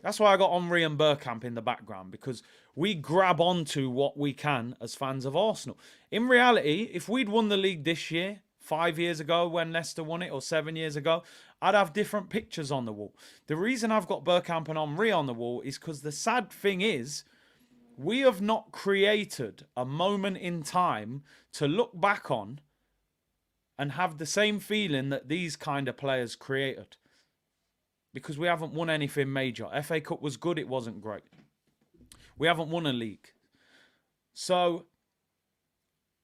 That's why I got Henry and Bergkamp in the background, because we grab onto what we can as fans of Arsenal. In reality, if we'd won the league this year, 5 years ago when Leicester won it, or 7 years ago, I'd have different pictures on the wall. The reason I've got Bergkamp and Henry on the wall is because the sad thing is, we have not created a moment in time to look back on and have the same feeling that these kind of players created. Because we haven't won anything major. FA Cup was good, it wasn't great. We haven't won a league. So,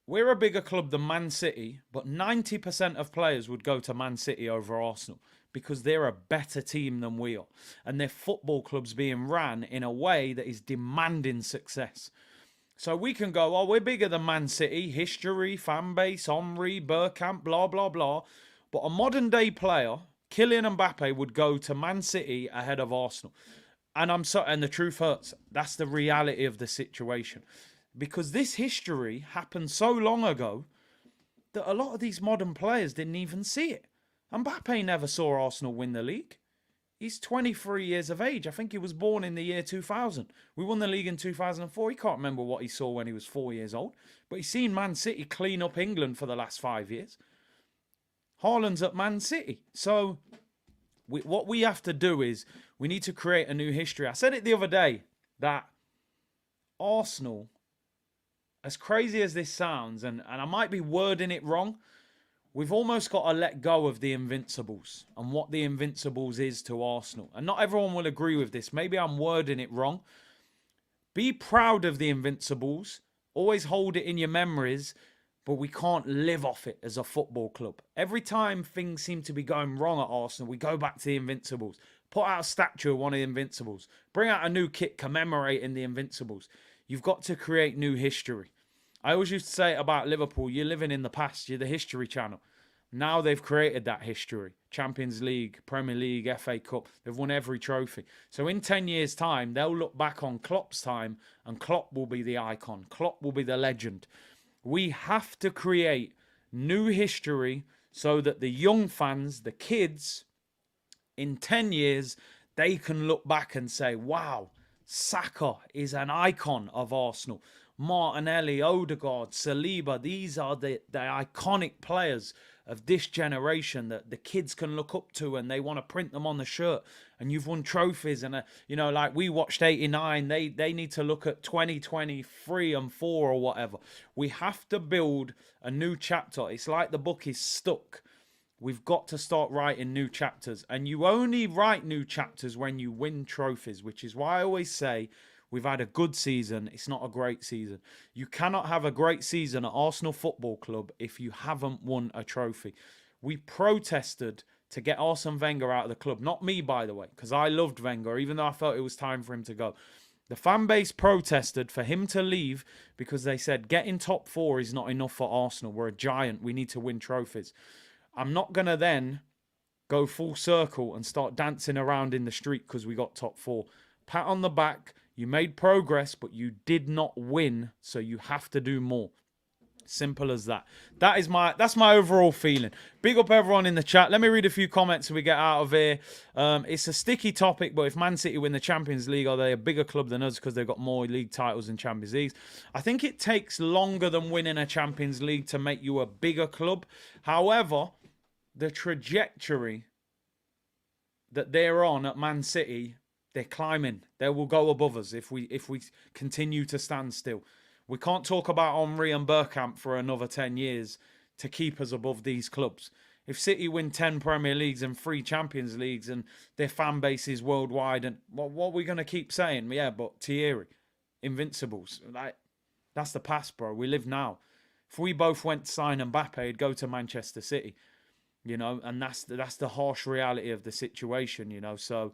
we're a bigger club than Man City, but 90% of players would go to Man City over Arsenal because they're a better team than we are. And their football club's being ran in a way that is demanding success. So we can go, oh, we're bigger than Man City, history, fan base, Henry, Bergkamp, blah, blah, blah. But a modern day player, Kylian Mbappe, would go to Man City ahead of Arsenal. And and the truth hurts. That's the reality of the situation. Because this history happened so long ago that a lot of these modern players didn't even see it. Mbappe never saw Arsenal win the league. He's 23 years of age. I think he was born in the year 2000. We won the league in 2004. He can't remember what he saw when he was 4 years old. But he's seen Man City clean up England for the last 5 years. Haaland's at Man City. So what we have to do is we need to create a new history. I said it the other day that Arsenal, as crazy as this sounds, and I might be wording it wrong, we've almost got to let go of the Invincibles and what the Invincibles is to Arsenal. And not everyone will agree with this. Maybe I'm wording it wrong. Be proud of the Invincibles. Always hold it in your memories, but we can't live off it as a football club. Every time things seem to be going wrong at Arsenal, we go back to the Invincibles. Put out a statue of one of the Invincibles. Bring out a new kit commemorating the Invincibles. You've got to create new history. I always used to say it about Liverpool, you're living in the past, you're the History Channel. Now they've created that history. Champions League, Premier League, FA Cup, they've won every trophy. So in 10 years' time, they'll look back on Klopp's time and Klopp will be the icon. Klopp will be the legend. We have to create new history so that the young fans, the kids, in 10 years, they can look back and say, wow, Xhaka is an icon of Arsenal. Martinelli, Odegaard, Saliba, these are the iconic players of this generation that the kids can look up to and they want to print them on the shirt. And you've won trophies and, like we watched 89, they need to look at 2023 and 4 or whatever. We have to build a new chapter. It's like the book is stuck. We've got to start writing new chapters. And you only write new chapters when you win trophies, which is why I always say we've had a good season. It's not a great season. You cannot have a great season at Arsenal Football Club if you haven't won a trophy. We protested to get Arsene Wenger out of the club. Not me, by the way, because I loved Wenger, even though I felt it was time for him to go. The fan base protested for him to leave because they said getting top 4 is not enough for Arsenal. We're a giant. We need to win trophies. I'm not going to then go full circle and start dancing around in the street because we got top 4. Pat on the back. You made progress, but you did not win, so you have to do more. Simple as that. That's my overall feeling. Big up everyone in the chat. Let me read a few comments so we get out of here. It's a sticky topic, but if Man City win the Champions League, are they a bigger club than us because they've got more league titles than Champions Leagues? I think it takes longer than winning a Champions League to make you a bigger club. However, the trajectory that they're on at Man City, they're climbing. They will go above us if we continue to stand still. We can't talk about Henry and Bergkamp for another 10 years to keep us above these clubs. If City win 10 Premier Leagues and 3 Champions Leagues and their fan base is worldwide, and what are we going to keep saying? Yeah, but Thierry, Invincibles, that's the past, bro. We live now. If we both went to sign Mbappe, it'd go to Manchester City, and that's the harsh reality of the situation, So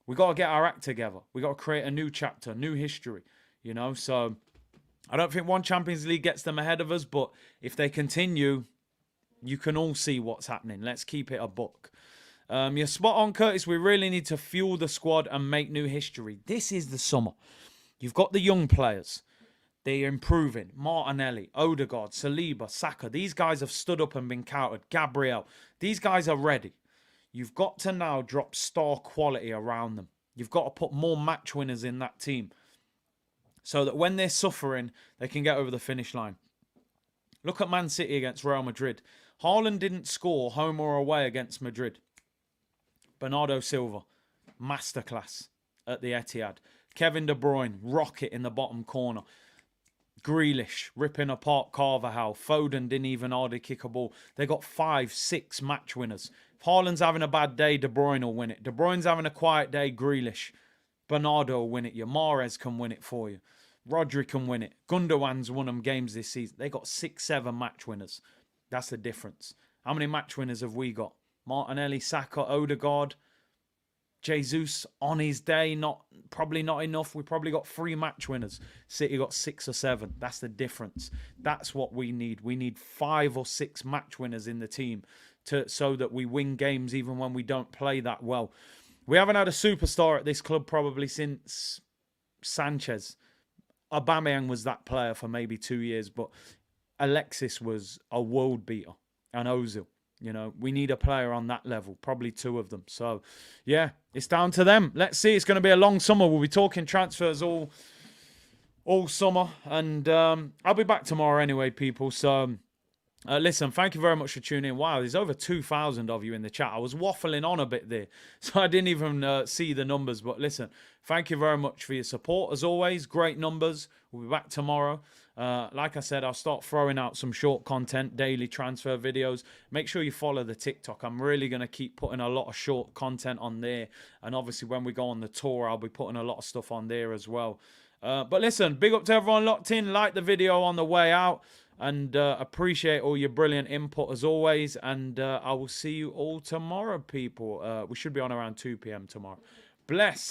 we got to get our act together. We got to create a new chapter, new history, So I don't think one Champions League gets them ahead of us, but if they continue, you can all see what's happening. Let's keep it a buck. You're spot on, Curtis. We really need to fuel the squad and make new history. This is the summer. You've got the young players. They're improving. Martinelli, Odegaard, Saliba, Saka. These guys have stood up and been counted. Gabriel. These guys are ready. You've got to now drop star quality around them. You've got to put more match winners in that team so that when they're suffering, they can get over the finish line. Look at Man City against Real Madrid. Haaland didn't score home or away against Madrid. Bernardo Silva, masterclass at the Etihad. Kevin De Bruyne, rocket in the bottom corner. Grealish ripping apart Carvajal. Foden didn't even hardly kick a ball. They got 5, 6 match winners. If Haaland's having a bad day, De Bruyne will win it. De Bruyne's having a quiet day, Grealish. Bernardo will win it. Your Mahrez can win it for you. Rodri can win it. Gundogan's won them games this season. They got 6, 7 match winners. That's the difference. How many match winners have we got? Martinelli, Saka, Odegaard, Jesus on his day, probably not enough. We probably got 3 match winners. City got 6 or 7. That's the difference. That's what we need. We need 5 or 6 match winners in the team so that we win games even when we don't play that well. We haven't had a superstar at this club probably since Sanchez. Aubameyang was that player for maybe 2 years, but Alexis was a world beater, and Ozil. You know, we need a player on that level, probably 2 of them. So, yeah, it's down to them. Let's see. It's going to be a long summer. We'll be talking transfers all summer. And I'll be back tomorrow anyway, people. So, listen, thank you very much for tuning in. Wow, there's over 2,000 of you in the chat. I was waffling on a bit there, so I didn't even see the numbers. But listen, thank you very much for your support. As always, great numbers. We'll be back tomorrow. Like I said, I'll start throwing out some short content, daily transfer videos. Make sure you follow the TikTok. I'm really going to keep putting a lot of short content on there. And obviously, when we go on the tour, I'll be putting a lot of stuff on there as well. But listen, big up to everyone locked in. Like the video on the way out. And appreciate all your brilliant input as always. And I will see you all tomorrow, people. We should be on around 2 p.m. tomorrow. Bless.